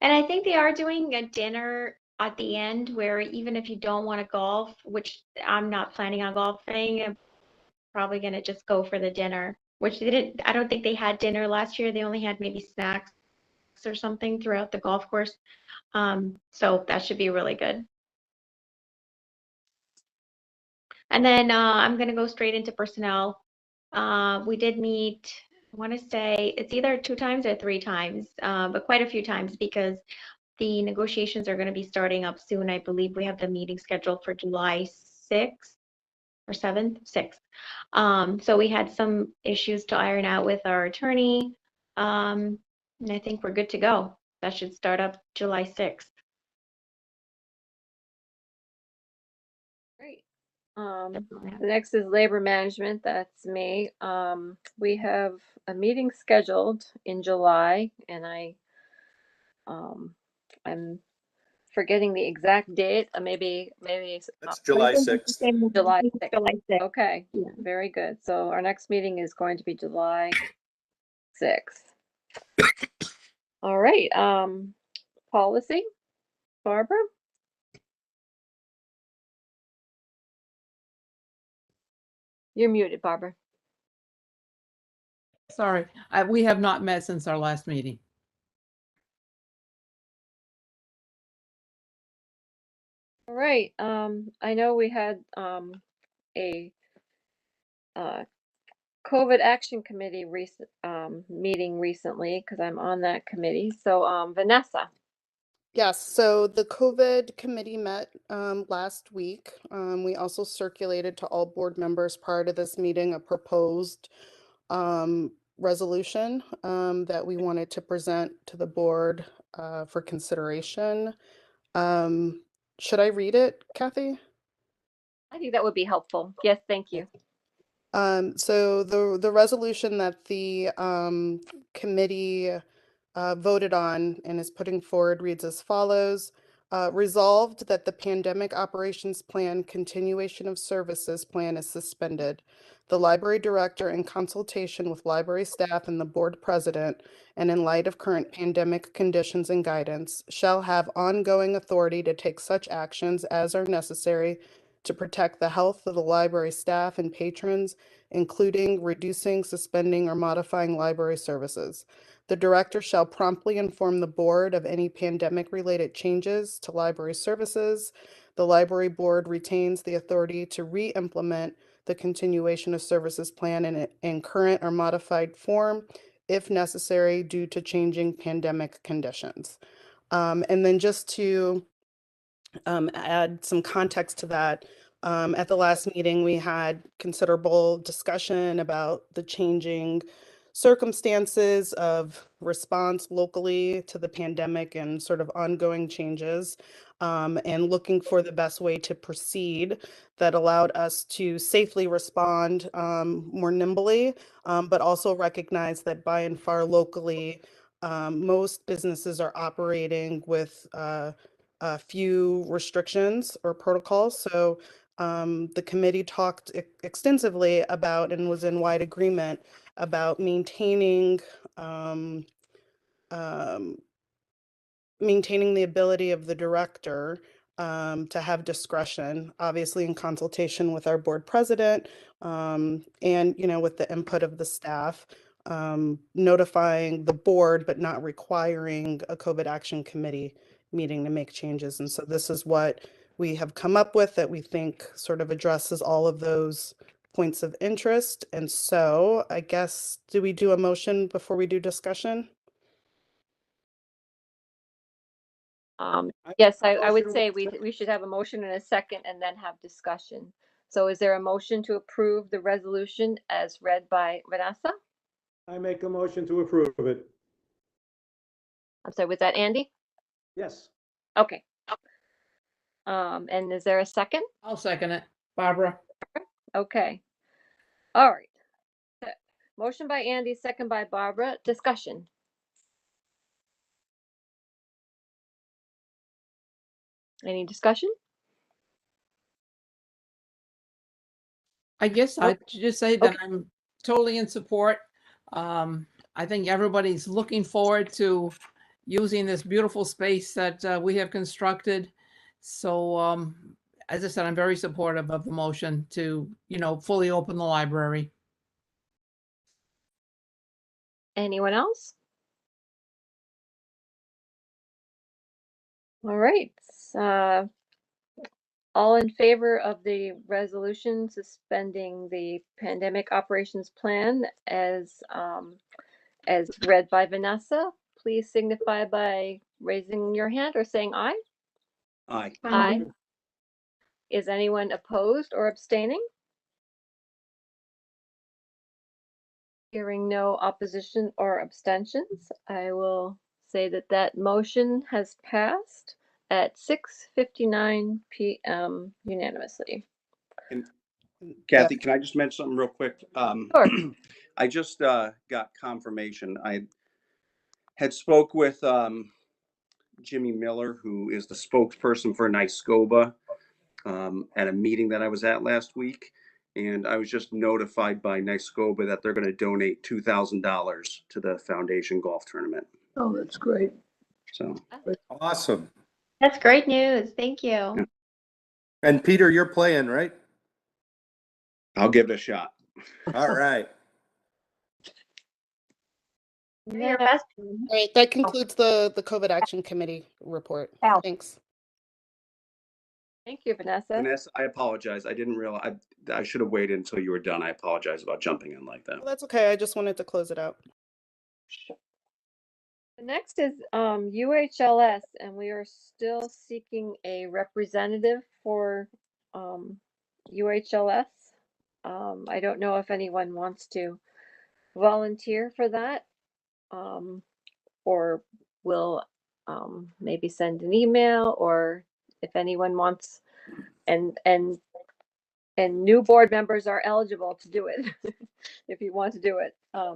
And I think they are doing a dinner at the end where even if you don't want to golf, which I'm not planning on golfing, I'm probably going to just go for the dinner, which they didn't. I don't think they had dinner last year. They only had maybe snacks or something throughout the golf course. So that should be really good. And then I'm going to go straight into personnel. We did meet, I want to say it's either 2 times or 3 times, but quite a few times because the negotiations are going to be starting up soon. I believe we have the meeting scheduled for July 6th or 7th, 6th. So we had some issues to iron out with our attorney. And I think we're good to go. That should start up July 6th. Great. The next is labor management. That's me. We have a meeting scheduled in July, and I'm forgetting the exact date. Maybe That's July 6th. July 6th. July 6th. Okay, Yeah. very good. So our next meeting is going to be July 6th. All right. Policy, Barbara. You're muted, Barbara. Sorry, we have not met since our last meeting. All right. I know we had a COVID Action Committee meeting recently because I'm on that committee. So Vanessa. Yes, so the COVID committee met last week. We also circulated to all board members prior to this meeting a proposed resolution that we wanted to present to the board for consideration. Should I read it, Kathy? I think that would be helpful. Yes, thank you. So the resolution that the committee voted on and is putting forward reads as follows. Resolved that the Pandemic Operations Plan Continuation of Services Plan is suspended. The library director, in consultation with library staff and the board president, and in light of current pandemic conditions and guidance, shall have ongoing authority to take such actions as are necessary to protect the health of the library staff and patrons, including reducing, suspending, or modifying library services. The director shall promptly inform the board of any pandemic-related changes to library services. The library board retains the authority to re-implement the continuation of services plan in current or modified form if necessary due to changing pandemic conditions. And then just to add some context to that, at the last meeting, we had considerable discussion about the changing circumstances of response locally to the pandemic and sort of ongoing changes, and looking for the best way to proceed that allowed us to safely respond more nimbly, but also recognize that by and far locally, most businesses are operating with a few restrictions or protocols. So the committee talked extensively about and was in wide agreement about maintaining maintaining the ability of the director to have discretion, obviously in consultation with our board president, and with the input of the staff, notifying the board but not requiring a COVID action committee meeting to make changes. And so this is what we have come up with that we think sort of addresses all of those points of interest. And so I guess, do we do a motion before we do discussion? Yes, I would say we should have a motion and a second and then have discussion. So is there a motion to approve the resolution as read by Vanessa? I make a motion to approve it. I'm sorry, was that Andy? Yes. Okay. And is there a second? I'll second it. Barbara? Okay. All right. Motion by Andy, second by Barbara. Discussion. Any discussion? I guess I'd just say that I'm totally in support. I think everybody's looking forward to using this beautiful space that we have constructed. So, as I said, I'm very supportive of the motion to, fully open the library. Anyone else? All right. All in favor of the resolution suspending the pandemic operations plan as read by Vanessa, please signify by raising your hand or saying aye. Aye. Aye. Is anyone opposed or abstaining? Hearing no opposition or abstentions, I will say that that motion has passed at 6:59 p.m. unanimously. And Kathy, can I just mention something real quick? Sure. I just got confirmation. I had spoke with Jimmy Miller, who is the spokesperson for NYSCOBA, at a meeting that I was at last week. And I was just notified by NYSCOBA that they're going to donate $2,000 to the foundation golf tournament. Oh, that's great. So Awesome. That's great news. Thank you. Yeah. And Peter, you're playing, right? I'll give it a shot. All right. Do your best. All right, that concludes the COVID Action Committee report. Ow. Thanks. Thank you, Vanessa. Vanessa, I apologize. I didn't realize. I should have waited until you were done. I apologize about jumping in like that. Well, that's okay. I just wanted to close it out. The next is UHLS, and we are still seeking a representative for UHLS. I don't know if anyone wants to volunteer for that, or will maybe send an email, or if anyone wants, and new board members are eligible to do it if you want to do it,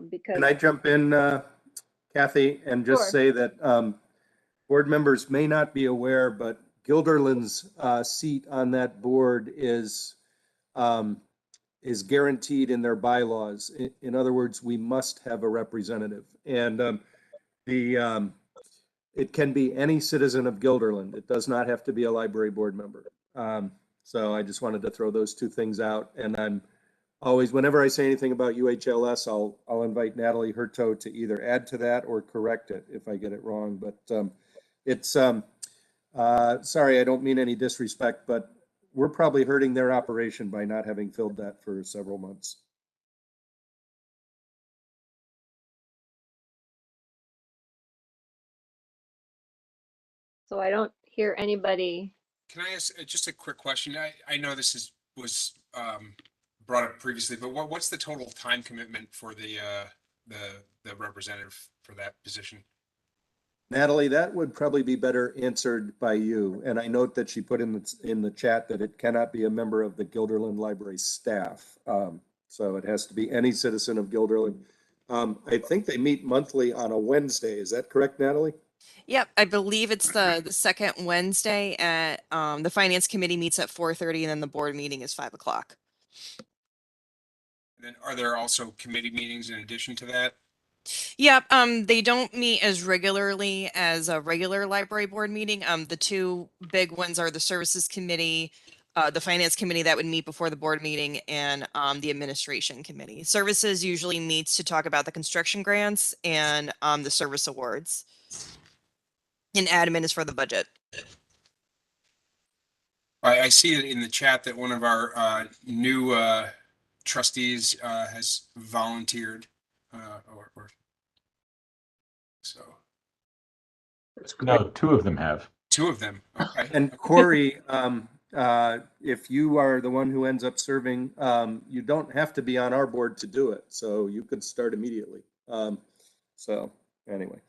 because. Can I jump in, Kathy, and just Sure. say that board members may not be aware, but Guilderland's seat on that board is guaranteed in their bylaws. In other words, we must have a representative, and it can be any citizen of Guilderland. It does not have to be a library board member. So I just wanted to throw those two things out, and I'm always, whenever I say anything about UHLS, I'll invite Natalie Hurto to either add to that or correct it if I get it wrong. But it's sorry, I don't mean any disrespect, but we're probably hurting their operation by not having filled that for several months. So I don't hear anybody. Can I ask just a quick question? I know this was brought up previously, but what's the total time commitment for the representative for that position? Natalie, that would probably be better answered by you. And I note that she put in the chat that it cannot be a member of the Guilderland Library staff. So it has to be any citizen of Guilderland. I think they meet monthly on a Wednesday. Is that correct, Natalie? Yep, I believe it's the second Wednesday at the finance committee meets at 4:30 and then the board meeting is 5 o'clock. Then are there also committee meetings in addition to that? Yep, they don't meet as regularly as a regular library board meeting. The two big ones are the services committee, the finance committee that would meet before the board meeting, and the administration committee. Services usually meets to talk about the construction grants and the service awards. And admin is for the budget. I see it in the chat that one of our new trustees has volunteered, or so. No, two of them have. Two of them. Okay. And Corey, if you are the one who ends up serving, you don't have to be on our board to do it. So you could start immediately. So anyway,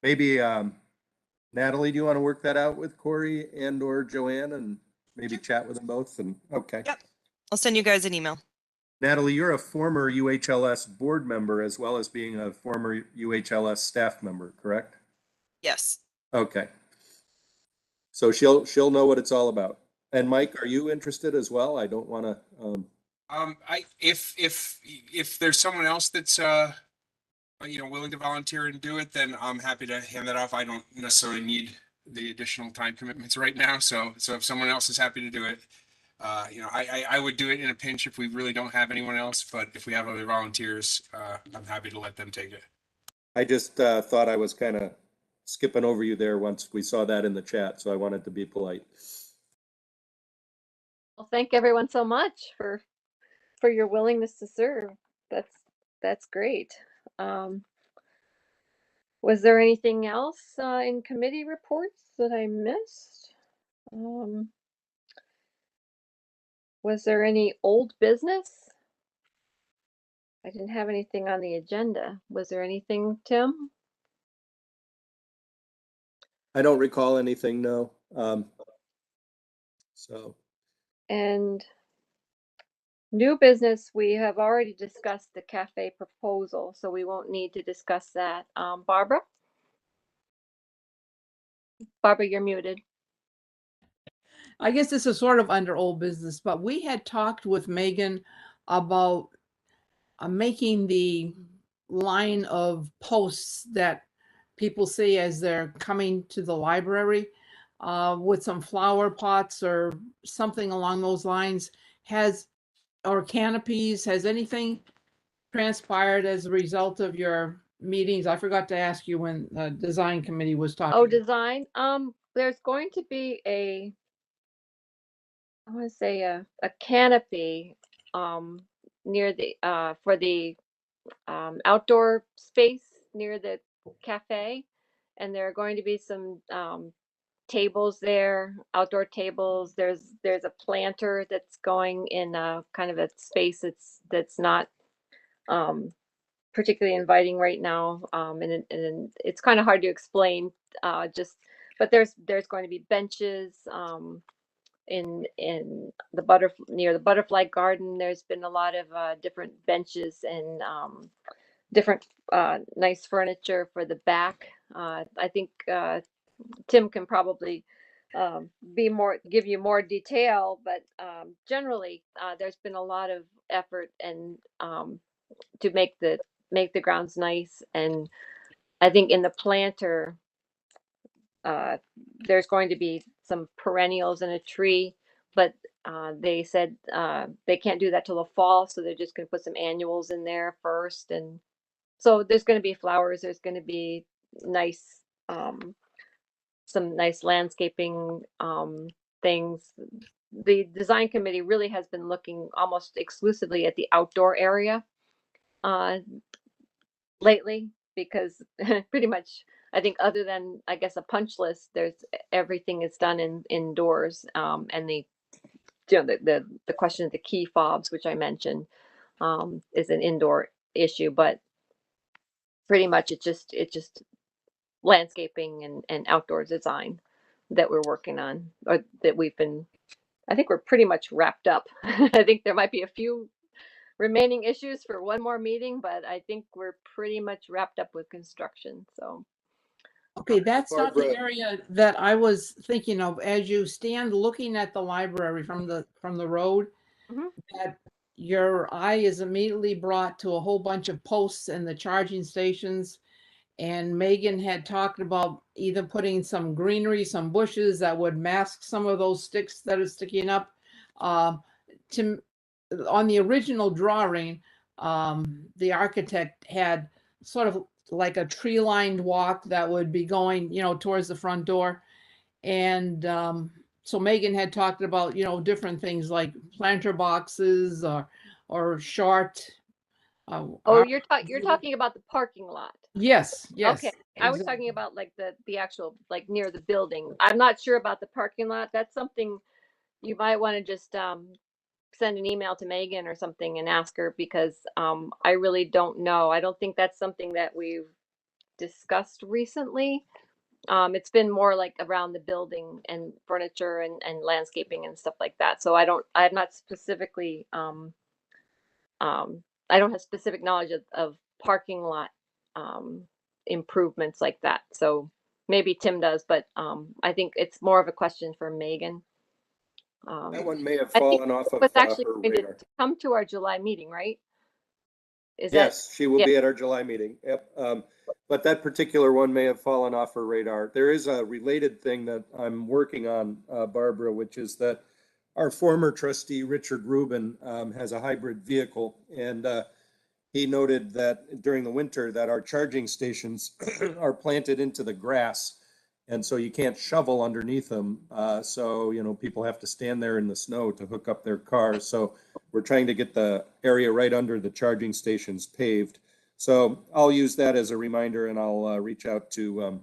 maybe Natalie, do you want to work that out with Corey and or Joanne and maybe chat with them both? And okay. Yep. I'll send you guys an email. Natalie, you're a former UHLS board member as well as being a former UHLS staff member, correct? Yes. Okay. So she'll know what it's all about. And Mike, are you interested as well? I don't want to. If there's someone else that's willing to volunteer and do it, then I'm happy to hand that off. I don't necessarily need the additional time commitments right now. So if someone else is happy to do it, I would do it in a pinch if we really don't have anyone else. But if we have other volunteers, I'm happy to let them take it. I just thought I was kind of skipping over you there once we saw that in the chat, so I wanted to be polite. Well, thank everyone so much for your willingness to serve. That's great. Was there anything else in committee reports that I missed? Was there any old business? I didn't have anything on the agenda. Was there anything, Tim? I don't recall anything, no. So. And new business, we have already discussed the cafe proposal, so we won't need to discuss that. Barbara? Barbara, you're muted. I guess this is sort of under old business, but we had talked with Megan about making the line of posts that people see as they're coming to the library with some flower pots or something along those lines. Or canopies, has anything transpired as a result of your meetings? I forgot to ask you when the design committee was talking. Oh, design. There's going to be I want to say a canopy near the for the outdoor space near the cafe, and there are going to be some tables there, outdoor tables. There's a planter that's going in a kind of a space that's not particularly inviting right now. And it's kind of hard to explain, but there's going to be benches, in the near the butterfly garden. There's been a lot of different benches and different nice furniture for the back. I think Tim can probably give you more detail, but generally there's been a lot of effort and to make the grounds nice. And I think in the planter there's going to be some perennials and a tree, but they said they can't do that till the fall, so they're just going to put some annuals in there first. And so there's going to be flowers. There's going to be nice, some nice landscaping things. The design committee really has been looking almost exclusively at the outdoor area lately, because pretty much I think other than I guess a punch list, everything is done indoors. And the question of the key fobs, which I mentioned, is an indoor issue, but pretty much it's just landscaping and outdoor design that we're working on, or that I think we're pretty much wrapped up. I think there might be a few remaining issues for one more meeting, but I think we're pretty much wrapped up with construction. So Okay, that's not the Barbara. area that I was thinking of as you stand looking at the library from the road. Mhm. That your eye is immediately brought to a whole bunch of posts and the charging stations. And Megan had talked about either putting some greenery, some bushes that would mask some of those sticks that are sticking up. On the original drawing, the architect had sort of like a tree-lined walk that would be going, towards the front door. And so Megan had talked about, different things like planter boxes or short. oh, you're talking about the parking lot. Yes, yes. Okay, I was talking about like the actual, like near the building. I'm not sure about the parking lot. That's something you might want to just send an email to Megan or something and ask her, because I really don't know. I don't think that's something that we've discussed recently. It's been more like around the building and furniture and landscaping and stuff like that. So I'm not specifically I don't have specific knowledge of parking lot improvements like that. So maybe Tim does, but I think it's more of a question for Megan. That one may have I think fallen off of was actually her going to radar. come to our July meeting, right? Yes, she will yeah. be at our July meeting. Yep. But that particular one may have fallen off her radar. There is a related thing that I'm working on, Barbara, which is that our former trustee, Richard Rubin, has a hybrid vehicle. And he noted that during the winter that our charging stations are planted into the grass. And so you can't shovel underneath them. So, people have to stand there in the snow to hook up their cars. So we're trying to get the area right under the charging stations paved. So I'll use that as a reminder, and I'll reach out to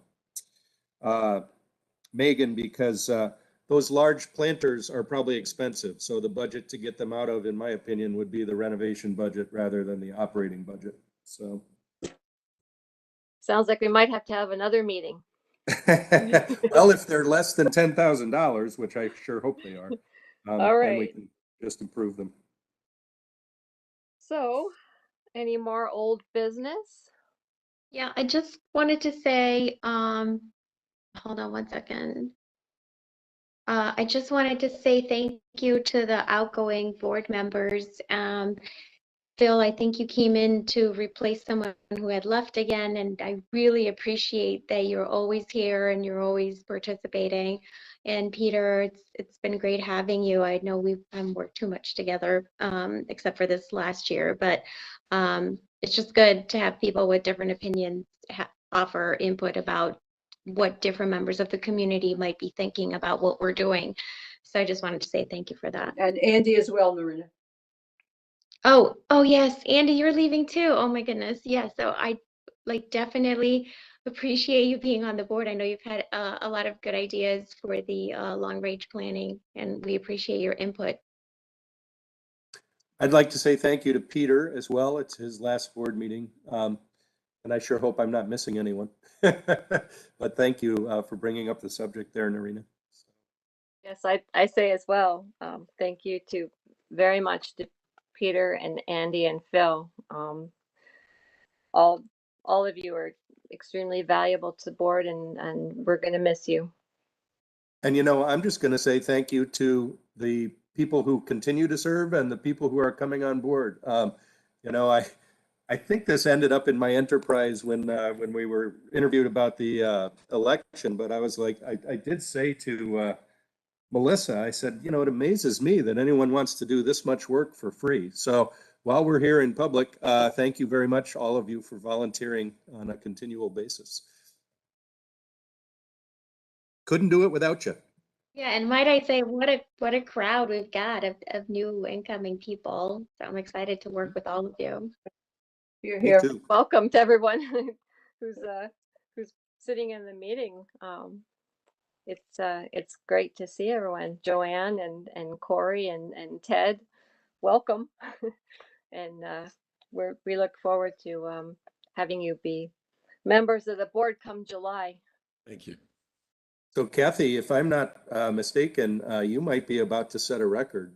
Megan, because those large planters are probably expensive. So the budget to get them out of, in my opinion, would be the renovation budget rather than the operating budget. So Sounds like we might have to have another meeting. well, if they're less than $10,000, which I sure hope they are, All then we right. can just improve them. So, any more old business? Yeah, I just wanted to say, hold on one second. I just wanted to say thank you to the outgoing board members. Phil, I think you came in to replace someone who had left again, and I really appreciate that you're always here and you're always participating. And Peter, it's been great having you. I know we haven't worked too much together, except for this last year, but it's just good to have people with different opinions offer input about what different members of the community might be thinking about what we're doing. So I just wanted to say thank you for that. And Andy as well, Marina. Oh yes, Andy, you're leaving too. Oh my goodness. Yeah, so I definitely appreciate you being on the board. I know you've had a lot of good ideas for the long range planning, and we appreciate your input. I'd like to say thank you to Peter as well. It's his last board meeting. And I sure hope I'm not missing anyone. But thank you for bringing up the subject there, Narina. Yes, I say as well. Thank you to very much to Peter and Andy and Phil. All of you are extremely valuable to the board, and we're going to miss you. And you know, I'm just going to say thank you to the people who continue to serve and the people who are coming on board. You know, I think this ended up in my enterprise when we were interviewed about the election, but I was like, I did say to Melissa, I said, you know, it amazes me that anyone wants to do this much work for free. So while we're here in public, thank you very much, all of you, for volunteering on a continual basis. Couldn't do it without you. Yeah, and might I say, what a crowd we've got of new incoming people. So I'm excited to work with all of you. You're Me here. too. Welcome to everyone who's sitting in the meeting. It's great to see everyone. Joanne and Corey and Ted, welcome. And we look forward to having you be members of the board come July. Thank you. So Kathy, if I'm not mistaken, you might be about to set a record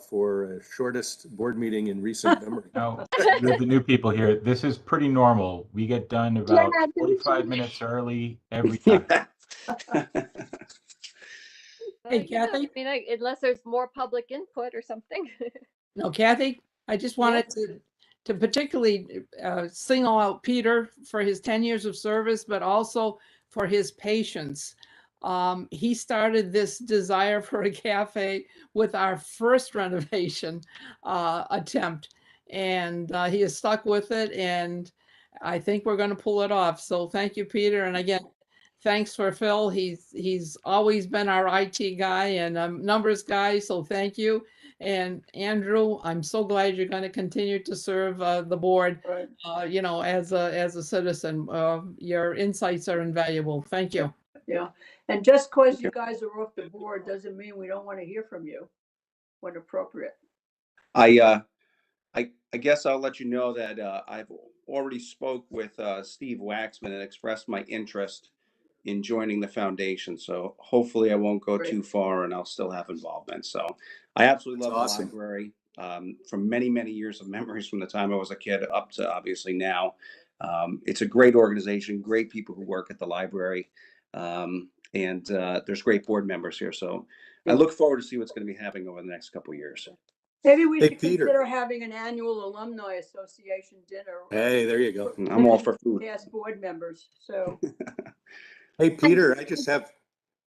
for shortest board meeting in recent memory. No, the new people here, this is pretty normal. We get done about 45 minutes early every time. Hey, Yeah, Kathy? I mean, unless there's more public input or something. No, Kathy, I just wanted to particularly single out Peter for his 10 years of service, but also for his patience. He started this desire for a cafe with our first renovation attempt, and he is stuck with it, and I think we're going to pull it off. So thank you, Peter. And again, thanks for Phil. He's always been our IT guy and numbers guy, so thank you. And Andrew, I'm so glad you're going to continue to serve the board. Right. You know, as a citizen, your insights are invaluable. Thank you. Yeah, and just because you guys are off the board doesn't mean we don't want to hear from you when appropriate. I guess I'll let you know that I've already spoke with Steve Waxman and expressed my interest in joining the foundation. So hopefully I won't go too far and I'll still have involvement. So I absolutely love the library, from many, many years of memories from the time I was a kid up to obviously now. It's a great organization, great people who work at the library. And there's great board members here. So I look forward to see what's going to be happening over the next couple of years. Maybe we Hey, should Peter. consider having an annual alumni association dinner. Hey, there you go. I'm all for food. Past board members, so. Hey, Peter, I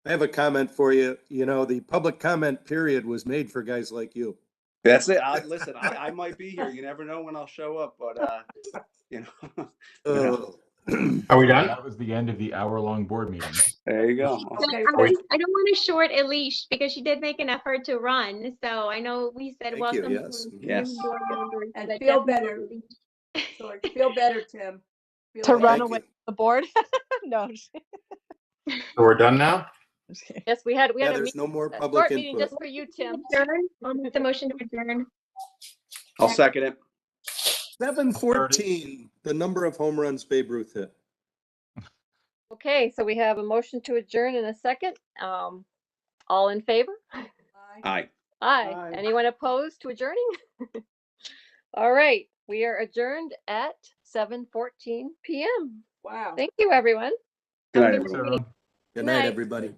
have a comment for you. You know, the public comment period was made for guys like you. That's it. Listen, I might be here. You never know when I'll show up, but you know. Are we done? That was the end of the hour-long board meeting. There you go. Okay, I don't want to short Elise because she did make an effort to run. So I know we said Thank welcome you, yes. to Yes. new board members. And but feel definitely- better. Sorry, feel better, Tim. Feel To better. run Thank away you. from the board? No. So we're done now? Yes, we had Yeah, a there's meeting, no more a public short meeting input. just for you, Tim. Adjourn? I'll make the motion to adjourn. I'll second it. 714, the number of home runs Babe Ruth hit. Okay, so we have a motion to adjourn in a second. All in favor? Aye. Aye. Aye. Anyone opposed to adjourning? All right, we are adjourned at 7:14 p.m. Wow. Thank you, everyone. Good night, Have a everyone. Thanks, everyone. Good Night. night, everybody.